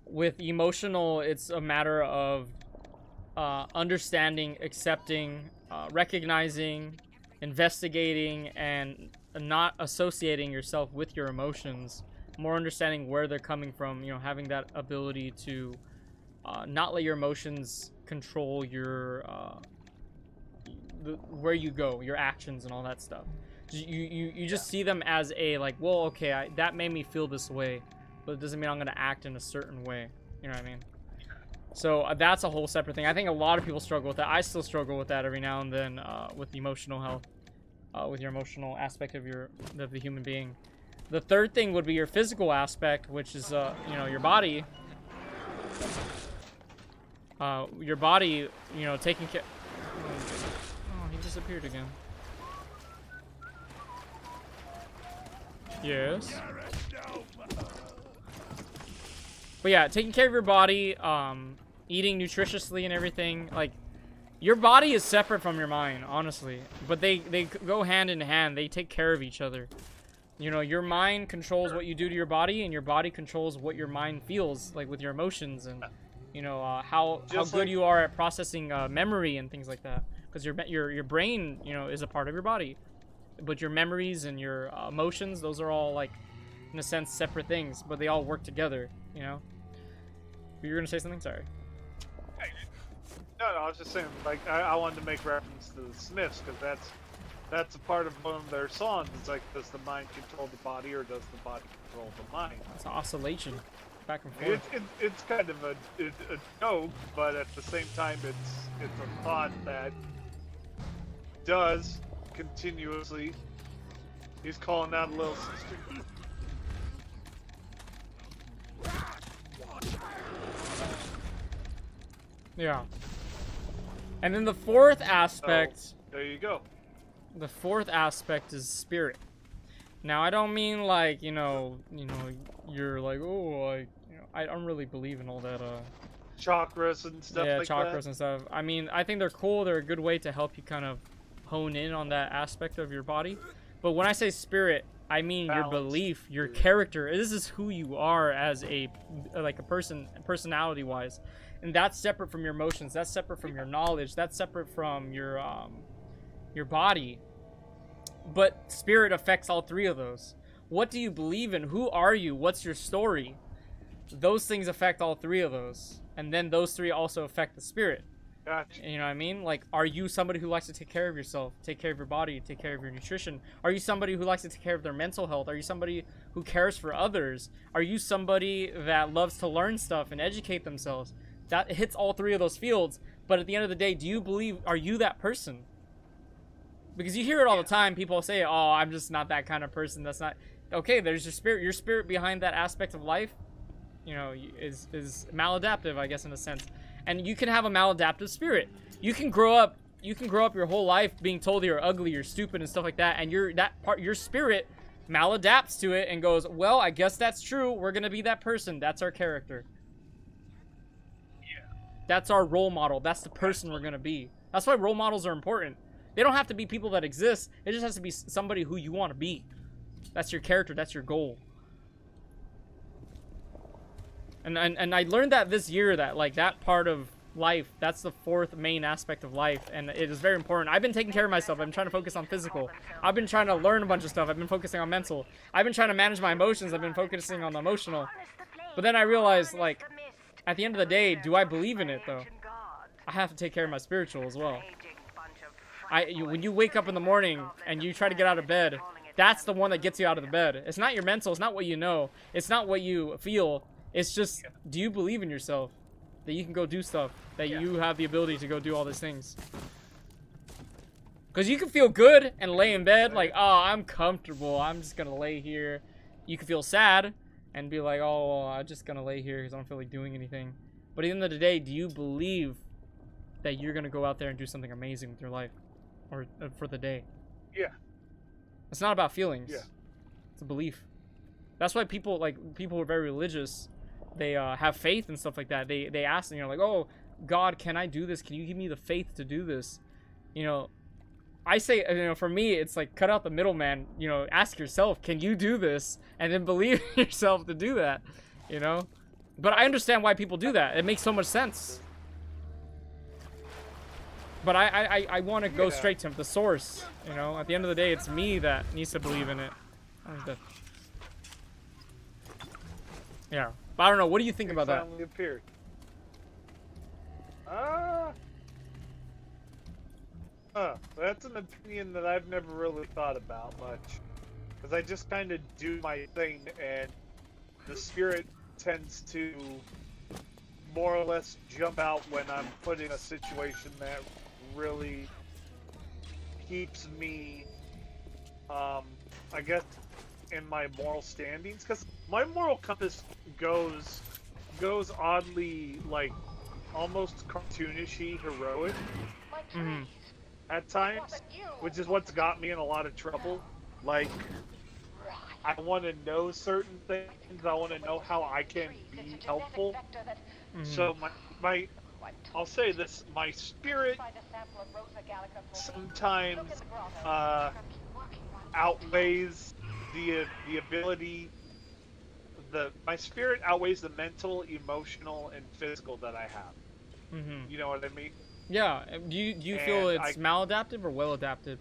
With emotional, it's a matter of understanding, accepting, recognizing, investigating, and not associating yourself with your emotions. More understanding where they're coming from, you know, having that ability to not let your emotions control your where you go, your actions and all that stuff. You just see them as a, like, well, okay, that made me feel this way, but it doesn't mean I'm gonna act in a certain way. You know what I mean? So that's a whole separate thing. I think a lot of people struggle with that. I still struggle with that every now and then with emotional health, with your emotional aspect of the human being. The third thing would be your physical aspect, which is you know, your body. Your body, you know, taking care. Oh, he disappeared again. Yes. But yeah, taking care of your body, eating nutritiously and everything. Like, your body is separate from your mind, honestly. But they go hand in hand. They take care of each other. You know, your mind controls what you do to your body, and your body controls what your mind feels, like with your emotions and, you know, how good you are at processing memory and things like that. Because your brain, you know, is a part of your body, but your memories and your emotions, those are all, like, in a sense, separate things, but they all work together. You know. You were gonna say something? Sorry. No, I was just saying, like, I wanted to make reference to the Smiths, because that's a part of one of their songs. It's like, does the mind control the body, or does the body control the mind? It's an oscillation, back and forth. It's kind of a joke, but at the same time, it's a thought that does continuously. He's calling out a little sister. Yeah. And then the fourth aspect. So, there you go. The fourth aspect is spirit. Now, I don't mean like, you know, you're like, oh, I don't really believe in all that, chakras and stuff like that. Yeah, chakras and stuff. I mean, I think they're cool. They're a good way to help you kind of hone in on that aspect of your body. But when I say spirit, I mean your belief, your character. This is who you are as a person, personality-wise. And that's separate from your emotions. That's separate from your knowledge. That's separate from your body. But spirit affects all three of those. What do you believe in? Who are you? What's your story? Those things affect all three of those. And then those three also affect the spirit. Gotcha. You know what I mean? Like, are you somebody who likes to take care of yourself, take care of your body, take care of your nutrition? Are you somebody who likes to take care of their mental health? Are you somebody who cares for others? Are you somebody that loves to learn stuff and educate themselves? That hits all three of those fields. But at the end of the day, do you believe, are you that person? Because you hear it all the time. People say, oh, I'm just not that kind of person. That's not... Okay, there's your spirit. Your spirit behind that aspect of life, you know, is maladaptive, I guess, in a sense. And you can have a maladaptive spirit. You can grow up your whole life being told you're ugly, you're stupid, and stuff like that, and your spirit maladapts to it and goes, well, I guess that's true. We're gonna be that person. That's our character. Yeah. That's our role model. That's the person we're gonna be. That's why role models are important. They don't have to be people that exist. It just has to be somebody who you want to be. That's your character. That's your goal. And I learned that this year, that like that part of life, that's the fourth main aspect of life, and it is very important. I've been taking care of myself. I've been trying to focus on physical. I've been trying to learn a bunch of stuff. I've been focusing on mental. I've been trying to manage my emotions. I've been focusing on the emotional. But then I realized, like, at the end of the day, do I believe in it though? I have to take care of my spiritual as well. When you wake up in the morning and you try to get out of bed, that's the one that gets you out of the bed. It's not your mental. It's not what you know. It's not what you feel. It's just, do you believe in yourself? That you can go do stuff. That you have the ability to go do all these things. Because you can feel good and lay in bed like, oh, I'm comfortable. I'm just going to lay here. You can feel sad and be like, oh, well, I'm just going to lay here because I don't feel like doing anything. But at the end of the day, do you believe that you're going to go out there and do something amazing with your life? Or for the day? Yeah. It's not about feelings. Yeah. It's a belief. That's why people who are very religious, they have faith and stuff like that. They ask, you know, like, oh, God, can I do this? Can you give me the faith to do this? You know, I say, you know, for me, it's like, cut out the middleman. You know, ask yourself, can you do this? And then believe in yourself to do that, you know? But I understand why people do that. It makes so much sense. But I want to go straight to the source, you know? At the end of the day, it's me that needs to believe in it. Yeah. But I don't know. What do you think about that? Finally appeared. That's an opinion that I've never really thought about much. Because I just kind of do my thing, and the spirit tends to more or less jump out when I'm put in a situation that really keeps me, I guess, in my moral standings. Because my moral compass goes oddly, like, almost cartoonishy, heroic at times, which is what's got me in a lot of trouble. Like, I want to know certain things. I want to know how I can be helpful. So I'll say this: my spirit sometimes outweighs the ability. My spirit outweighs the mental, emotional, and physical that I have. You know what I mean? Yeah. Do you feel it's maladaptive or well adapted?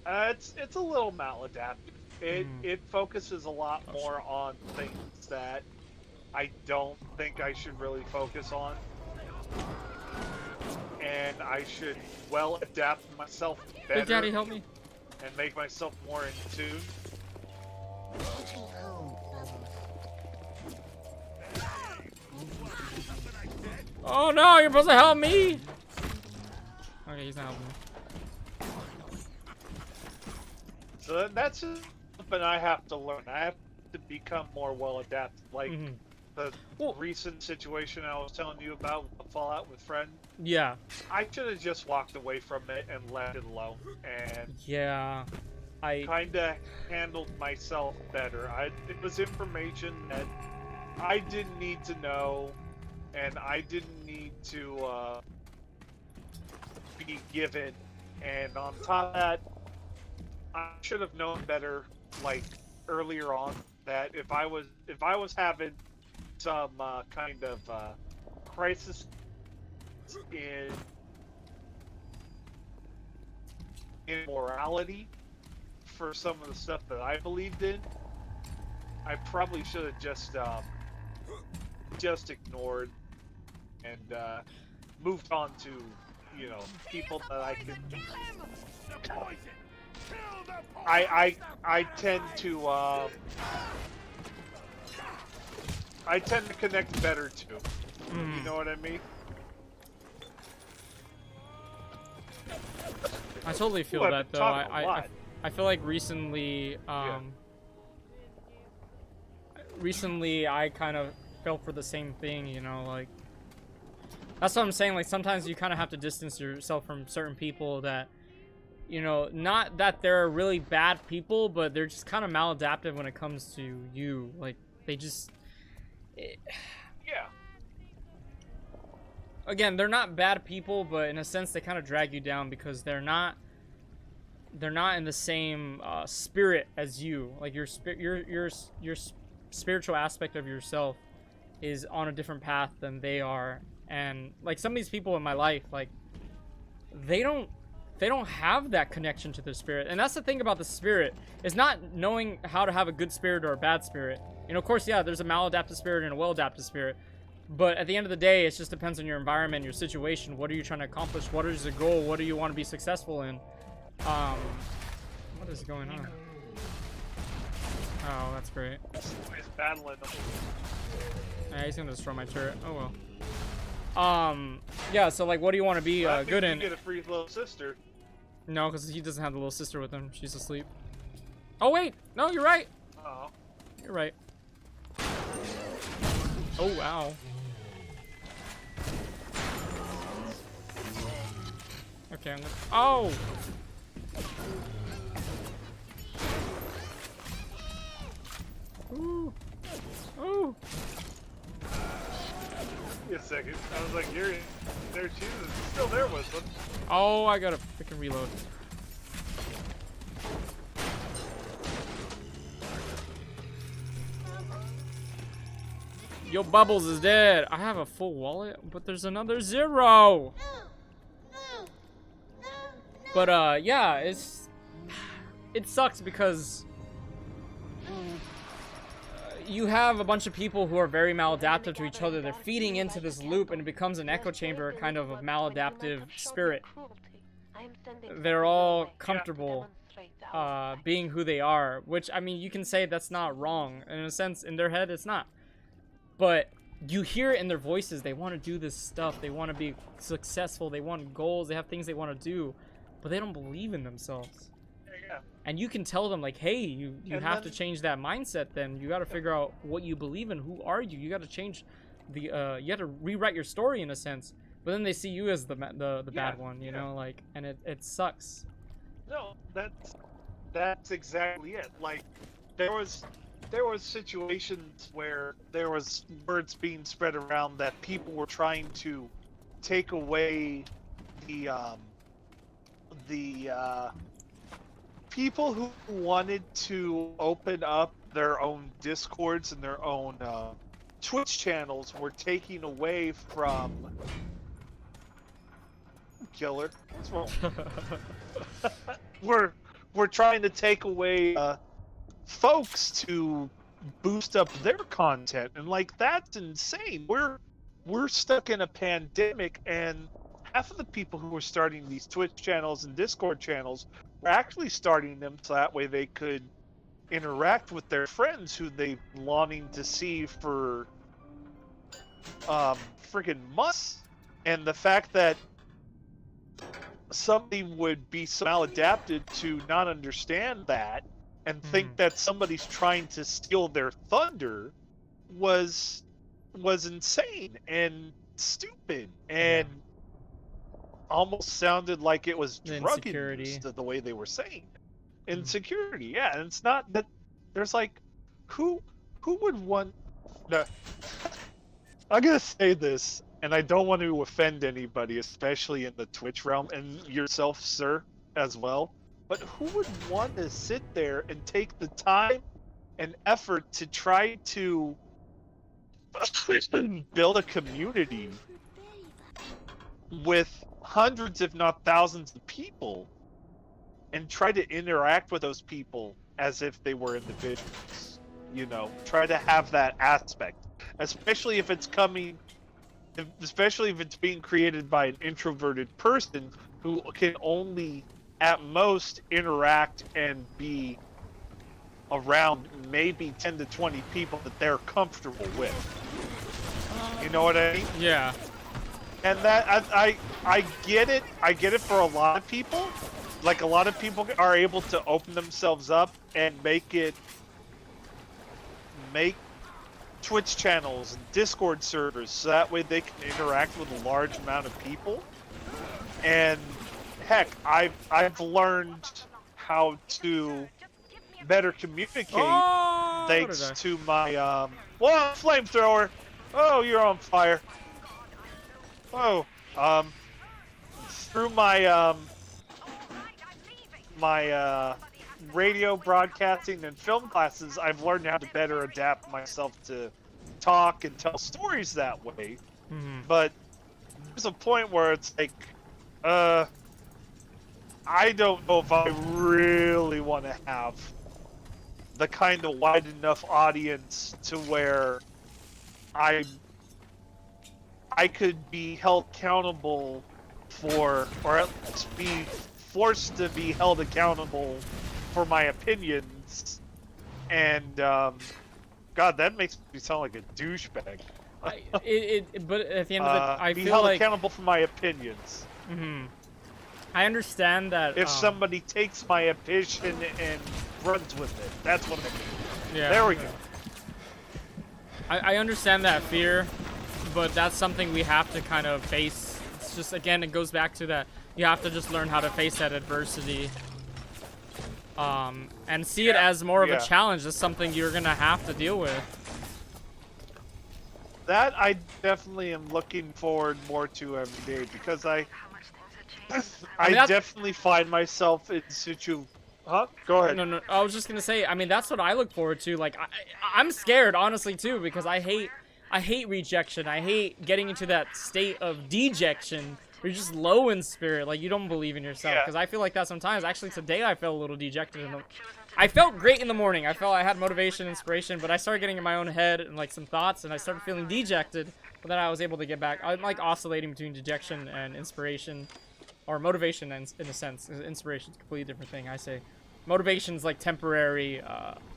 It's a little maladaptive. It focuses a lot more on things that I don't think I should really focus on, and I should well adapt myself better. Big Daddy, help me! And make myself more in tune. Oh no, you're supposed to help me! Okay, he's not helping me. So that's something I have to learn. I have to become more well adapted. Like the recent situation I was telling you about with the Fallout with friend. Yeah. I should have just walked away from it and left it alone. And yeah, I kind of handled myself better. It was information that I didn't need to know, and I didn't need to be given. And on top of that, I should have known better, like earlier on, that if I was having some kind of crisis in morality for some of the stuff that I believed in, I probably should have just ignored and moved on to, you know, people that I could. I tend to connect better too. You know what I mean? I totally feel that though. I feel like recently recently I kind of fell for the same thing, you know, like that's what I'm saying. Like sometimes you kind of have to distance yourself from certain people that, you know, not that they're really bad people, but they're just kind of maladaptive when it comes to you. Like they just yeah. Again, they're not bad people, but in a sense they kind of drag you down because they're not in the same spirit as you. Like your spiritual aspect of yourself is on a different path than they are. And like some of these people in my life, like they don't have that connection to the spirit. And that's the thing about the spirit, is not knowing how to have a good spirit or a bad spirit. You know, of course, yeah, there's a maladaptive spirit and a well-adapted spirit. But at the end of the day, it just depends on your environment, your situation. What are you trying to accomplish? What is the goal? What do you want to be successful in? What is going on? Oh, that's great. He's battling them. Yeah, he's gonna destroy my turret. Oh well. Yeah. So like, what do you want to be good in? You get a free little sister. No, because he doesn't have the little sister with him. She's asleep. Oh wait, no, you're right. Oh. You're right. Oh wow. Okay, I'm gonna... Oh! Ooh! Ooh! Wait a second. I was like, you're there too. It's still there with them. Oh, I gotta freaking reload. Yo, Bubbles is dead. I have a full wallet, but there's another 0. But yeah, it sucks because you have a bunch of people who are very maladaptive to each other. They're feeding into this loop, and it becomes an echo chamber kind of maladaptive spirit. They're all comfortable being who they are, which, I mean, you can say that's not wrong. In a sense, in their head, it's not. But you hear it in their voices. They want to do this stuff. They want to be successful. They want goals. They have things they want to do, but they don't believe in themselves. Yeah. And you can tell them like, hey, you have to change that mindset. Then you got to figure out what you believe in. Who are you? You got to change the you got to rewrite your story in a sense. But then they see you as the bad one, you know, like, and it sucks. No, that's exactly it. Like, there was situations where there was words being spread around that people were trying to take away the people who wanted to open up their own Discords and their own Twitch channels were taking away from Killer. What's wrong? we're trying to take away folks to boost up their content, and like, that's insane. We're stuck in a pandemic, and half of the people who are starting these Twitch channels and Discord channels were actually starting them so that way they could interact with their friends who they've longing to see for freaking months. And the fact that somebody would be so maladapted to not understand that and think that somebody's trying to steal their thunder was insane and stupid and almost sounded like it was drug induced the way they were saying insecurity. Yeah, and it's not that. There's like, who would want? No, I'm gonna say this, and I don't want to offend anybody, especially in the Twitch realm, and yourself, sir, as well. But who would want to sit there and take the time and effort to try to build a community with hundreds, if not thousands, of people and try to interact with those people as if they were individuals? You know, try to have that aspect, especially if it's being created by an introverted person who can only at most interact and be around maybe 10 to 20 people that they're comfortable with. You know what I mean? Yeah. And that I get it. I get it for a lot of people. Like, a lot of people are able to open themselves up and make Twitch channels and Discord servers so that way they can interact with a large amount of people. And heck, I've learned how to better communicate thanks to my flamethrower. Oh, you're on fire. Oh, through my radio broadcasting and film classes, I've learned how to better adapt myself to talk and tell stories that way. But there's a point where it's like, I don't know if I really want to have the kind of wide enough audience to where I could be held accountable for, or at least be forced to be held accountable for my opinions. And God, that makes me sound like a douchebag. But at the end of the, I be feel held like accountable for my opinions. I understand that if somebody takes my opinion and runs with it, that's what I mean. Yeah. There we go. I understand that fear, but that's something we have to kind of face. It's just, again, it goes back to that. You have to just learn how to face that adversity. And see it as more of a challenge. It's something you're gonna have to deal with. That I definitely am looking forward more to every day, because I definitely find myself in Huh? Go ahead. No. I was just gonna say. I mean, that's what I look forward to. Like, I'm scared, honestly, too, because I hate rejection. I hate getting into that state of dejection. Where you're just low in spirit, like you don't believe in yourself. Because I feel like that sometimes. Actually, today I felt a little dejected. I felt great in the morning. I felt I had motivation, inspiration, but I started getting in my own head and like some thoughts, and I started feeling dejected. But then I was able to get back. I'm like oscillating between dejection and inspiration, or motivation, in a sense. Inspiration is a completely different thing. I say motivation's like temporary,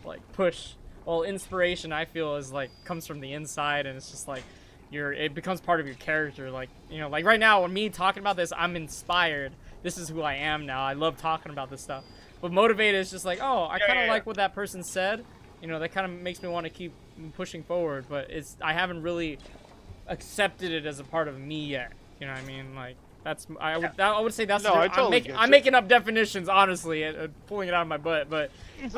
like push. Well, inspiration I feel is like comes from the inside, and it's just like it becomes part of your character. Like, you know, like right now when me talking about this, I'm inspired. This is who I am now. I love talking about this stuff. But motivated is just like, oh, I kind of like what that person said. You know, that kind of makes me want to keep pushing forward. But I haven't really accepted it as a part of me yet. You know what I mean? Like, I would say that's. No, I totally get I'm you. making up definitions, honestly, and pulling it out of my butt. But it's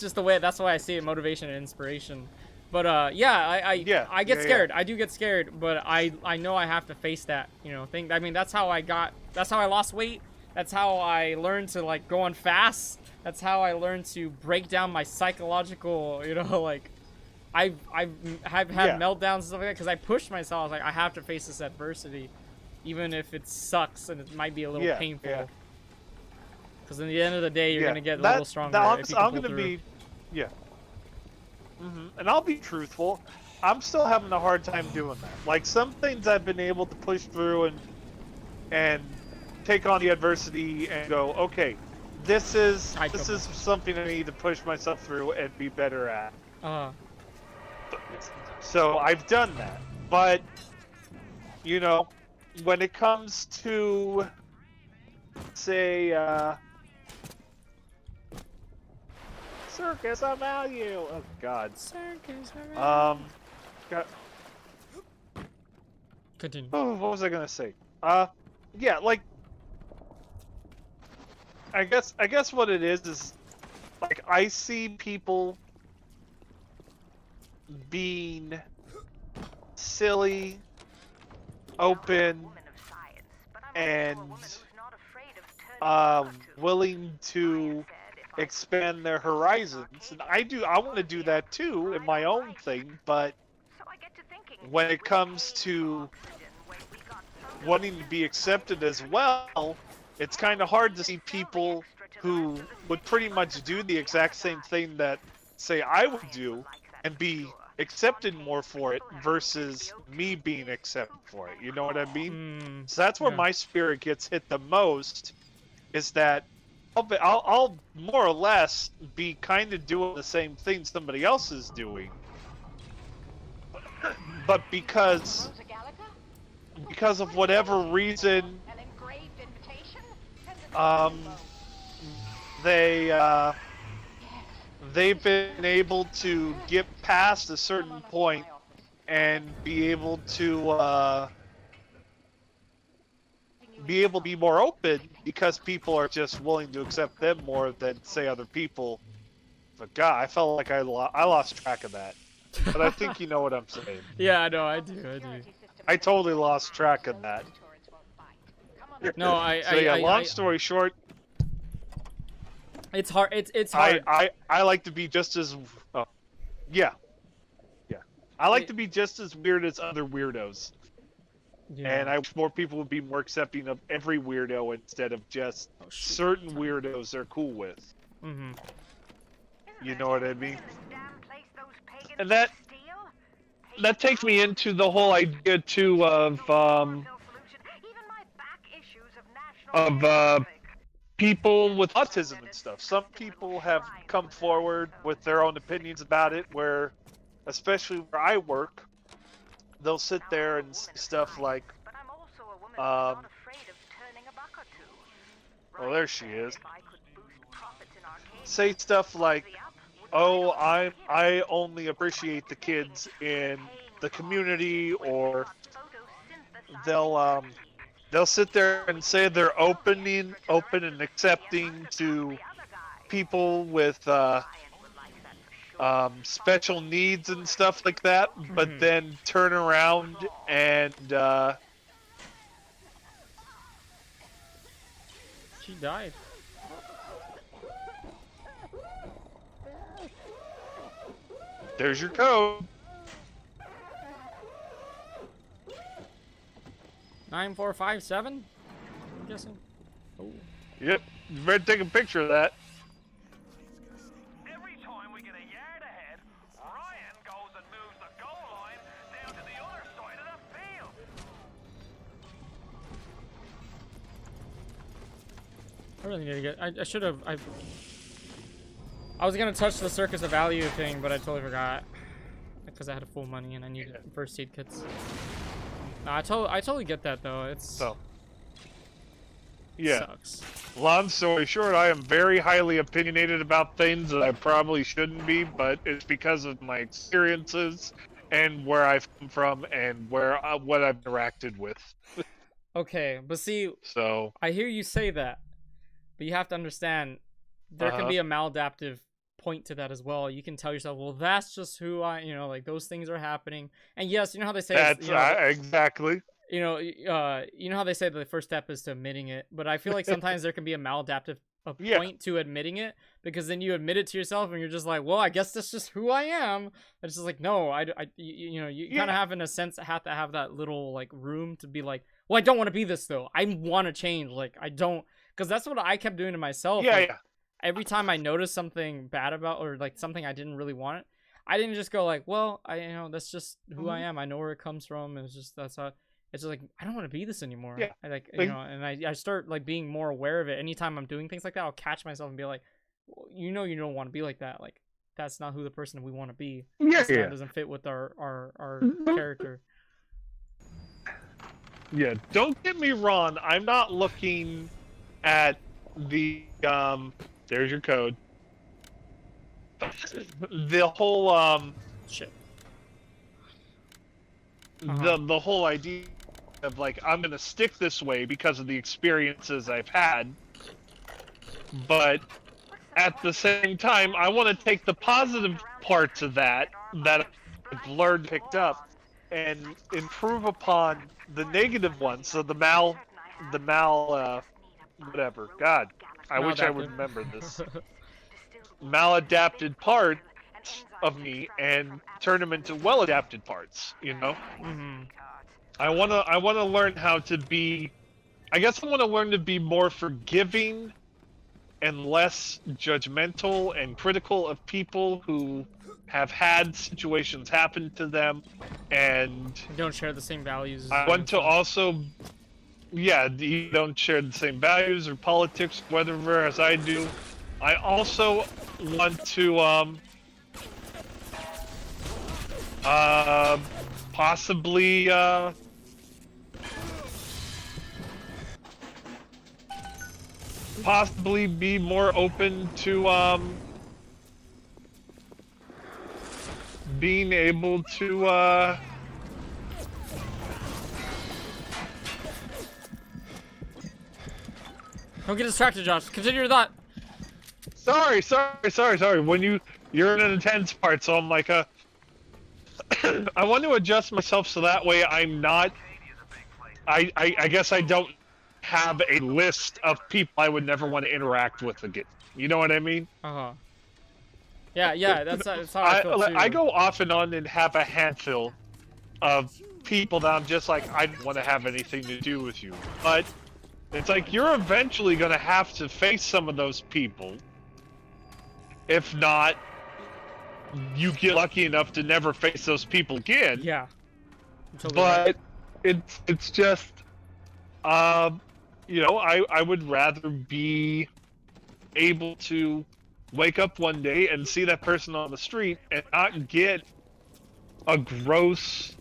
just the way. That's why I see it: motivation and inspiration. But I get scared. I do get scared, but I know I have to face that. You know, thing. I mean, that's how I lost weight. That's how I learned to like go on fast. That's how I learned to break down my psychological. You know, like. I've had meltdowns and stuff like that because I pushed myself. I was like, I have to face this adversity, even if it sucks and it might be a little painful. Because in the end of the day, you're gonna get a little stronger. If you can pull through. And I'll be truthful. I'm still having a hard time doing that. Like some things I've been able to push through and take on the adversity and go, okay, this is something I need to push myself through and be better at. So I've done that, but you know, when it comes to say circus of value, oh god, circus of value. Continue. Oh, what was I gonna say? Yeah, like I guess what it is like I see people being silly, open, and willing to expand their horizons. And I want to do that too in my own thing, but when it comes to wanting to be accepted as well, it's kind of hard to see people who would pretty much do the exact same thing that, say, I would do, and be accepted more for it versus me being accepted for it. You know what I mean? So that's where my spirit gets hit the most. Is that I'll more or less be kind of doing the same thing somebody else is doing, but because of whatever reason, they've been able to get past a certain point and be able to be more open because people are just willing to accept them more than, say, other people. But God, I felt like I lost track of that. But I think you know what I'm saying. Yeah, I know, I do. I totally lost track of that. No, long story short, it's hard. It's hard. I like to be just as I like to be just as weird as other weirdos. Yeah. And I wish more people would be more accepting of every weirdo instead of just certain weirdos they're cool with. Mm-hmm. You know what I mean? And that takes me into the whole idea too of people with autism and stuff. Some people have come forward with their own opinions about it, where, especially where I work, they'll sit there and say stuff like, oh, there she is. Say stuff like, oh, I only appreciate the kids in the community, or they'll sit there and say they're open and accepting to people with special needs and stuff like that, but then turn around and she died. There's your code. 9457? I'm guessing. Oh. Yep. You better take a picture of that. Every time we get a yard ahead, Ryan goes and moves the goal line down to the other side of the field. I really need to get. I should have. I was gonna touch the circus of value thing, but I totally forgot because I had full money and I needed first aid kits. No, I totally get that though. It's So. Yeah. Sucks. Long story short, I am very highly opinionated about things that I probably shouldn't be, but it's because of my experiences and where I've come from and where what I've interacted with. Okay, but see, so I hear you say that, but you have to understand there can be a maladaptive point to that as well. You can tell yourself, well, that's just who I, like those things are happening. And yes, you know how they say that's exactly. You know how they say that the first step is to admitting it, but I feel like sometimes there can be a maladaptive point to admitting it, because then you admit it to yourself and you're just like, well, I guess that's just who I am. It's just like, no, you kind of have, in a sense, have to have that little like room to be like, well, I don't want to be this though. I want to change. Like, I don't, because that's what I kept doing to myself. Every time I noticed something bad about, or like something I didn't really want, I didn't just go like, well, that's just who I am. I know where it comes from. It's just, that's how. It's just like, I don't want to be this anymore. Yeah. And I start like being more aware of it. Anytime I'm doing things like that, I'll catch myself and be like, well, you don't want to be like that. Like, that's not who the person we want to be. That doesn't fit with our character. Yeah, don't get me wrong. I'm not looking at the there's your code. The whole shit. The whole idea of like, I'm gonna stick this way because of the experiences I've had, but at the same time I want to take the positive parts of that I've learned, picked up, and improve upon the negative ones. So the whatever, God, I wish I would remember this. Maladapted part of me and turn them into well-adapted parts, I want to learn how to be, I guess I want to learn to be more forgiving and less judgmental and critical of people who have had situations happen to them and don't share the same values. I want to also, you don't share the same values or politics, whatever, as I do. I also want to possibly be more open to being able to don't get distracted, Josh. Continue your thought. Sorry. When you're in an intense part, so I'm like I want to adjust myself so that way I'm not. I guess I don't have a list of people I would never want to interact with again. You know what I mean? Yeah. That's how I feel too. I go off and on and have a handful of people that I'm just like, I don't want to have anything to do with you. But it's like you're eventually going to have to face some of those people. If not, you get lucky enough to never face those people again. Yeah. But it's just, I would rather be able to wake up one day and see that person on the street and not get a gross,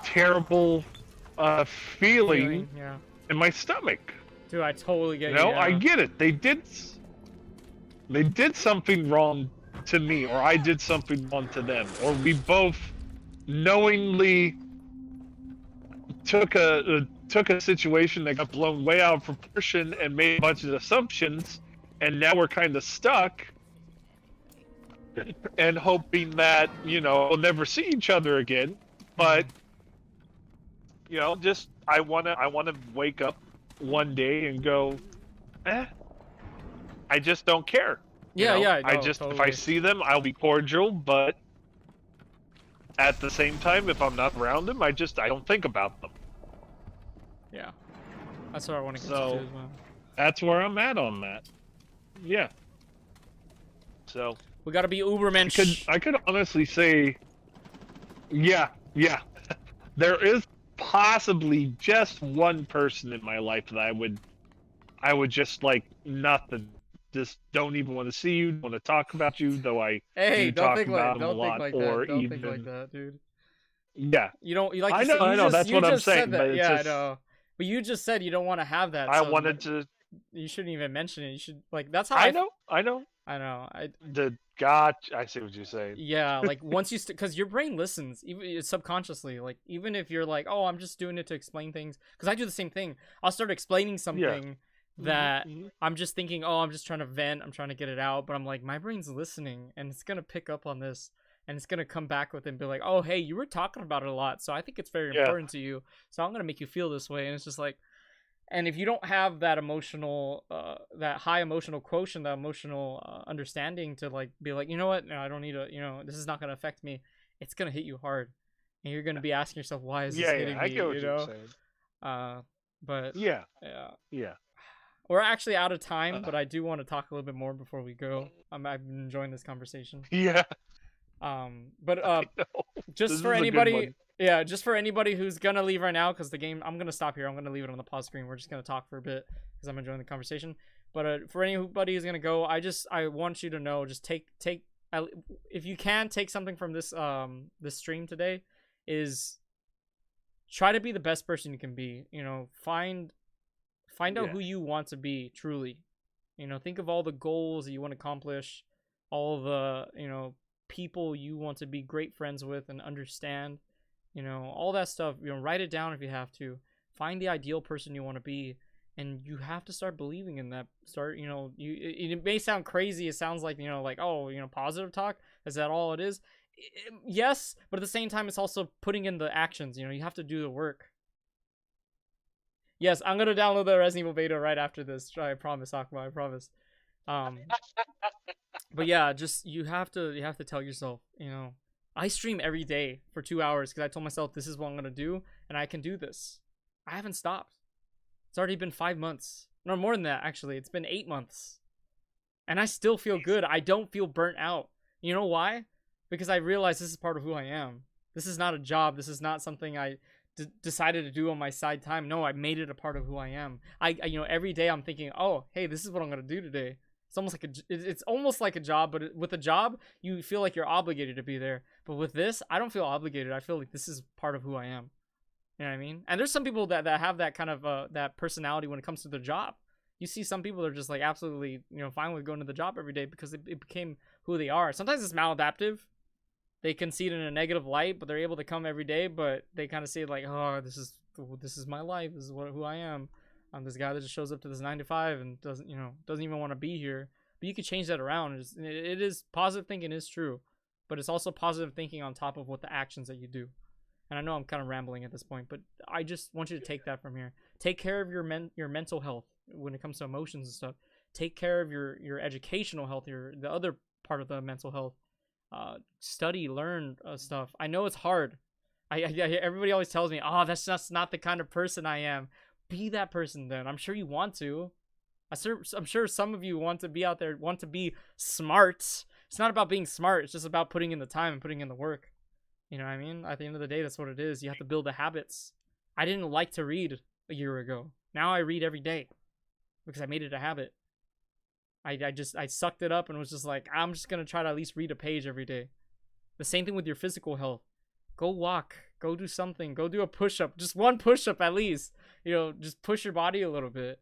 terrible feeling in my stomach. Dude, I totally get it. I get it. They did something wrong to me, or I did something wrong to them, or we both knowingly took a situation that got blown way out of proportion and made a bunch of assumptions, and now we're kind of stuck and hoping that we'll never see each other again. But just I want to wake up one day and go, I just don't care. Totally. If I see them, I'll be cordial, but at the same time, if I'm not around them, I don't think about them. Yeah, that's what I want to get to as well. That's where I'm at on that. Yeah. So we gotta be Ubermensch. I could honestly say, yeah. There is possibly just one person in my life that I would just like nothing just don't even want to see you, don't want to talk about you, though I Hey, do talk about them a lot, or don't think like even that, dude. yeah. You like I you said, know, I know. That's you what I'm just said saying, that. but it's Yeah, I just know. But you just said you don't want to have that, I so wanted to. you shouldn't even mention it. You should like that's how I know, I know. I know. I see what you're saying. Yeah, like once you because your brain listens even subconsciously. Like even if you're like, oh, I'm just doing it to explain things, because I do the same thing. I'll start explaining something that I'm just thinking, oh, I'm just trying to vent, I'm trying to get it out, but I'm like, my brain's listening and it's gonna pick up on this and it's gonna come back with it and be like, oh, hey, you were talking about it a lot, so I think it's very important to you, so I'm gonna make you feel this way. And it's just like, and if you don't have that emotional that high emotional quotient, that emotional understanding to like be like, you know what, no, I don't need to, this is not going to affect me, it's going to hit you hard and you're going to be asking yourself, why is this hitting I me, get what you're saying. But yeah, we're actually out of time, but I do want to talk a little bit more before we go. I've been enjoying this conversation. But just for anybody, just for anybody who's gonna leave right now, because the game, I'm gonna stop here, I'm gonna leave it on the pause screen, we're just gonna talk for a bit because I'm enjoying the conversation. But for anybody who's gonna go, I want you to know, just take if you can take something from this this stream today, is try to be the best person you can be. Find out who you want to be truly. Think of all the goals that you want to accomplish, all the people you want to be great friends with and understand, all that stuff. Write it down if you have to. Find the ideal person you want to be, and you have to start believing in that. It may sound crazy, it sounds like positive talk, is that all it is? Yes, but at the same time it's also putting in the actions. You have to do the work. Yes, I'm gonna download the Resident Evil beta right after this. I promise, Akuma, I promise. But yeah, just you have to tell yourself, I stream every day for 2 hours because I told myself this is what I'm gonna do and I can do this. I haven't stopped. It's already been 5 months. No, more than that, actually. It's been 8 months. And I still feel good. I don't feel burnt out. You know why? Because I realize this is part of who I am. This is not a job. This is not something I decided to do on my side time. No, I made it a part of who I am. I every day I'm thinking, oh, hey, this is what I'm gonna do today. It's almost like a job, but with a job, you feel like you're obligated to be there. But with this, I don't feel obligated. I feel like this is part of who I am. You know what I mean? And there's some people that have that kind of that personality when it comes to their job. You see some people that are just like absolutely fine with going to the job every day because it became who they are. Sometimes it's maladaptive. They can see it in a negative light, but they're able to come every day. But they kind of see it like, oh, this is my life. This is who I am. I'm this guy that just shows up to this 9 to 5 and doesn't even want to be here. But you could change that around. It is positive thinking is true, but it's also positive thinking on top of what the actions that you do. And I know I'm kind of rambling at this point, but I just want you to take that from here. Take care of your mental health when it comes to emotions and stuff. Take care of your educational health, the other part of the mental health. Study, learn stuff. I know it's hard. Everybody always tells me, oh, that's just not the kind of person I am. Be that person then. I'm sure you want to. I'm sure some of you want to be out there, want to be smart. It's not about being smart. It's just about putting in the time and putting in the work. You know what I mean? At the end of the day, that's what it is. You have to build the habits. I didn't like to read a year ago. Now I read every day because I made it a habit. I sucked it up and was just like, I'm just going to try to at least read a page every day. The same thing with your physical health. Go walk. Go do something. Go do a push-up. Just one push-up at least. Just push your body a little bit.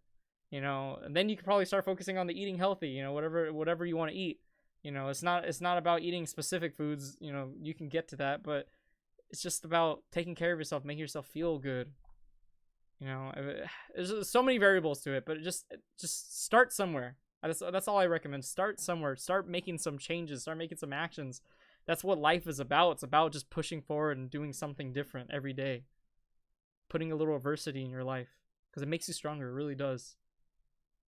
And then you can probably start focusing on the eating healthy. Whatever you want to eat. It's not about eating specific foods. You can get to that, but it's just about taking care of yourself, making yourself feel good. There's so many variables to it, but just start somewhere. That's all I recommend. Start somewhere. Start making some changes. Start making some actions. That's what life is about. It's about just pushing forward and doing something different every day. Putting a little adversity in your life because it makes you stronger. It really does.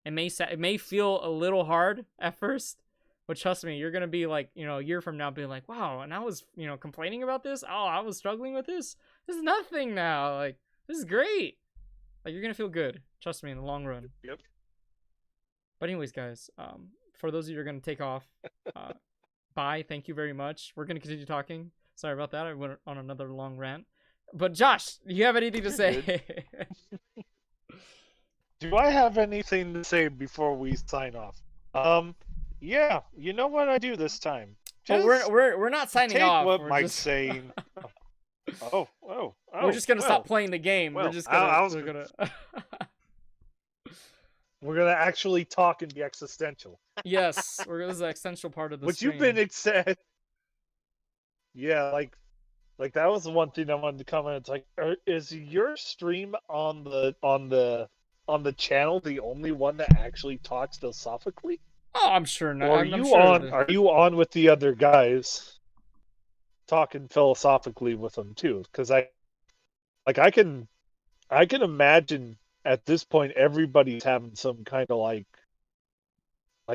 It may feel a little hard at first, but trust me, you're gonna be like, a year from now, being like, wow, and I was, complaining about this. Oh, I was struggling with this. This is nothing now. Like, this is great. Like, you're gonna feel good. Trust me, in the long run. Yep. But anyways, guys, for those of you who are gonna take off, bye. Thank you very much. We're gonna continue talking. Sorry about that. I went on another long rant. But Josh, do you have anything to say? Do I have anything to say before we sign off? Yeah, you know what I do this time? Well, Just we're not signing take off. what We're Mike's just saying. Oh, we're just gonna stop well, playing the game. We're well. just I was we're gonna we're gonna actually talk and be existential. yes, this is an essential part of the What you've stream. been said. Yeah, like that was the one thing I wanted to comment. It's like, is your stream on the channel the only one that actually talks philosophically? Oh, I'm sure not. Or I'm sure. are you on with the other guys talking philosophically with them too? Because I can imagine at this point everybody's having some kind of like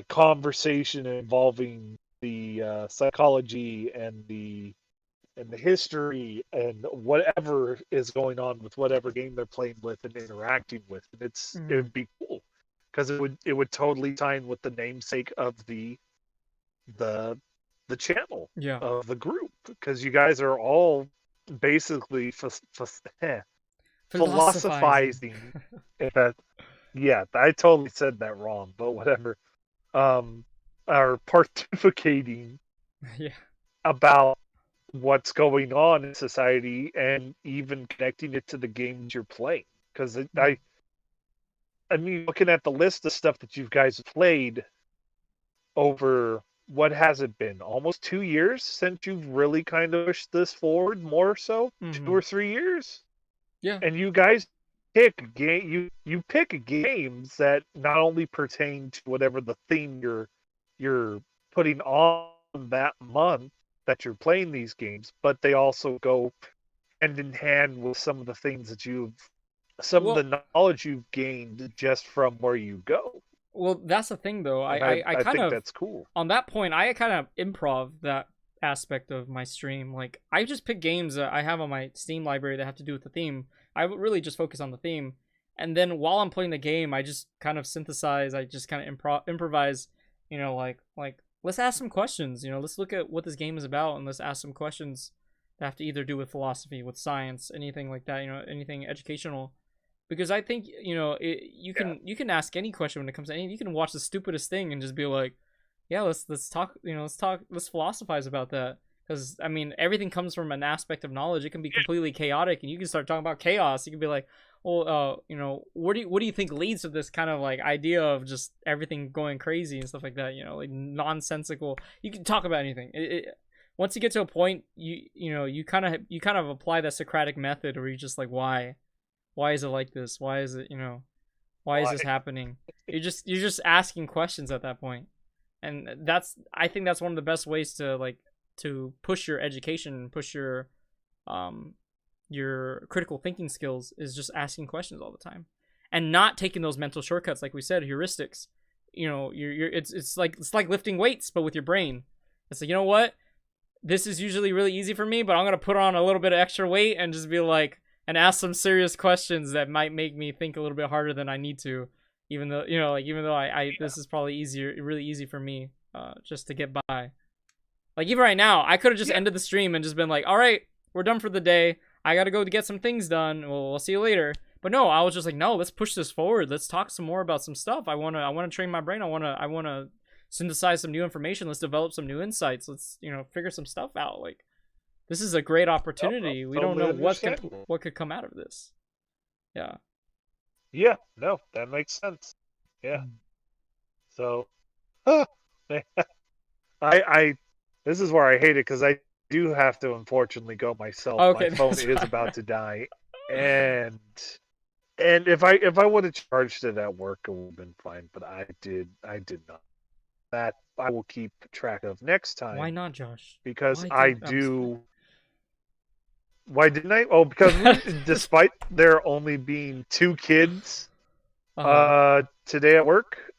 conversation involving the psychology and the history and whatever is going on with whatever game they're playing with and interacting with. And it would be cool because it would totally tie in with the namesake of the the channel Yeah. of the group, because you guys are all basically philosophizing. If that, yeah, I totally said that wrong, but whatever. Are pontificating Yeah. about what's going on in society and even connecting it to the games you're playing. Because I mean, looking at the list of stuff that you guys played over, what has it been? Almost 2 years since you've really kind of pushed this forward, more so 2 or 3 years. Yeah. And you guys pick you pick games that not only pertain to whatever the theme you're putting on that month that you're playing these games, but they also go hand in hand with some of the things that of the knowledge you've gained just from where you go. Well, that's the thing, though. And I kind think of that's cool. On that point, I kind of improv that aspect of my stream. Like, I just pick games that I have on my Steam library that have to do with the theme. I would really just focus on the theme, and then while I'm playing the game, I just kind of synthesize. I just kind of improvise. You know, like let's ask some questions. You know, let's look at what this game is about, and let's ask some questions that have to either do with philosophy, with science, anything like that. You know, anything educational. Because I think you can ask any question when it comes to anything. You can watch the stupidest thing and just be like, yeah, let's talk. You know, let's philosophize about that. Because I mean, everything comes from an aspect of knowledge. It can be completely chaotic, and you can start talking about chaos. You can be like, well, you know, what do you think leads to this kind of like idea of just everything going crazy and stuff like that? You know, like nonsensical. You can talk about anything. Once you get to a point, you kind of apply that Socratic method, where you just like, why is it like this? Why is it, why is this happening? You're just asking questions at that point. And I think that's one of the best ways to push your education, push your critical thinking skills, is just asking questions all the time and not taking those mental shortcuts, like we said, heuristics. You know, it's like lifting weights, but with your brain. It's like, you know what? This is usually really easy for me, but I'm going to put on a little bit of extra weight and just be like, and ask some serious questions that might make me think a little bit harder than I need to, even though I this is probably really easy for me, just to get by. Like, even right now, I could have just ended the stream and just been like, all right, we're done for the day. I gotta go to get some things done. We'll see you later. But no, I was just like, no, let's push this forward. Let's talk some more about some stuff. I wanna train my brain. I wanna synthesize some new information. Let's develop some new insights. Let's figure some stuff out. Like, this is a great opportunity. We don't know what could come out of this. Yeah. Yeah, no, that makes sense. Yeah. So, I this is where I hate it, because I do have to unfortunately go myself. Okay, my phone is about to die, and if I would have charged it at work, it would have been fine. But I did not. That I will keep track of next time. Why not, Josh? Because I do. Why didn't I? Oh, because despite there only being 2 kids today at work,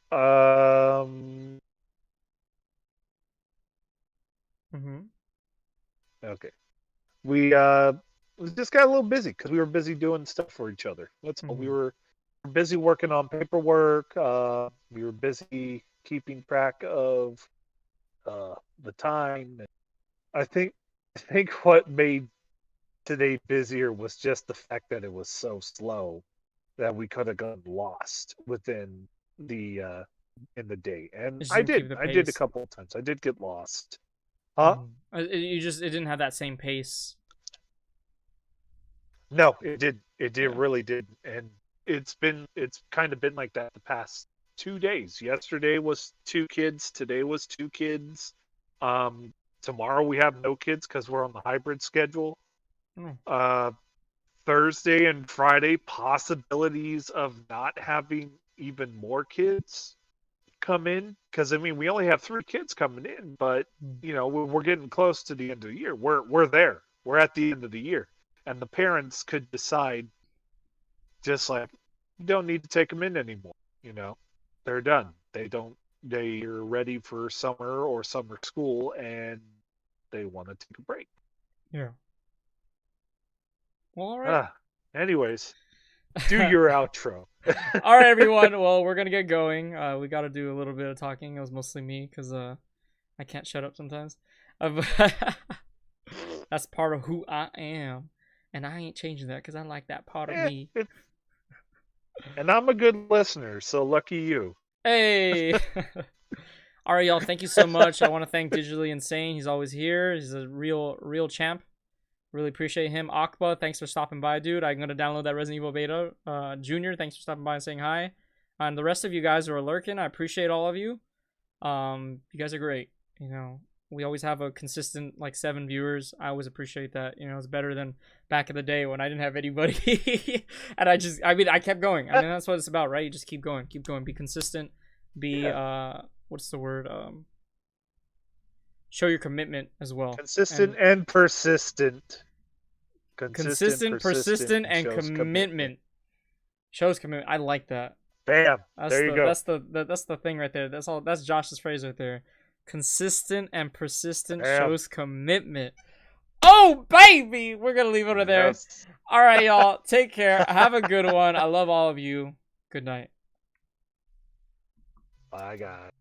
okay, we just got a little busy because we were busy doing stuff for each other. That's all. We were busy working on paperwork. We were busy keeping track of the time. I think what made today busier was just the fact that it was so slow that we could have gotten lost within the in the day, and It just I didn't keep did. the I did a pace. couple of times. I did get lost. Huh? It didn't have that same pace. No, it did. It did Yeah. really did, and it's kind of been like that the past 2 days. Yesterday was 2 kids. Today was 2 kids. Tomorrow we have no kids because we're on the hybrid schedule. Oh. Thursday and Friday, possibilities of not having even more kids come in, because I mean we only have 3 kids coming in, but you know we're getting close to the end of the year. We're there. We're at the end of the year, and the parents could decide, just like, you don't need to take them in anymore. You know, they're done. They're ready for summer or summer school, and they want to take a break. Yeah. Well, all right. Anyways, do your outro. All right, everyone. Well, we're gonna get going. We got to do a little bit of talking. It was mostly me because I can't shut up sometimes. That's part of who I am, and I ain't changing that because I like that part of me. And I'm a good listener, so lucky you. Hey. All right, y'all. Thank you so much. I want to thank Digitally Insane. He's always here. He's a real champ. Really appreciate him. Akba, thanks for stopping by, dude. I'm gonna download that Resident Evil beta. Junior, thanks for stopping by and saying hi. And the rest of you guys who are lurking, I appreciate all of you. You guys are great. You know, we always have a consistent like 7 viewers. I always appreciate that. You know, it's better than back in the day when I didn't have anybody. And I kept going. I mean, that's what it's about, right? You just keep going, be consistent, what's the word? Show your commitment as well. Consistent and persistent. Consistent, persistent, and commitment. Shows commitment. I like that. Bam. There you go. That's the thing right there. That's Josh's phrase right there. Consistent and persistent shows commitment. Oh baby, we're gonna leave it over there. Yes. All right, y'all. Take care. Have a good one. I love all of you. Good night. Bye, guys.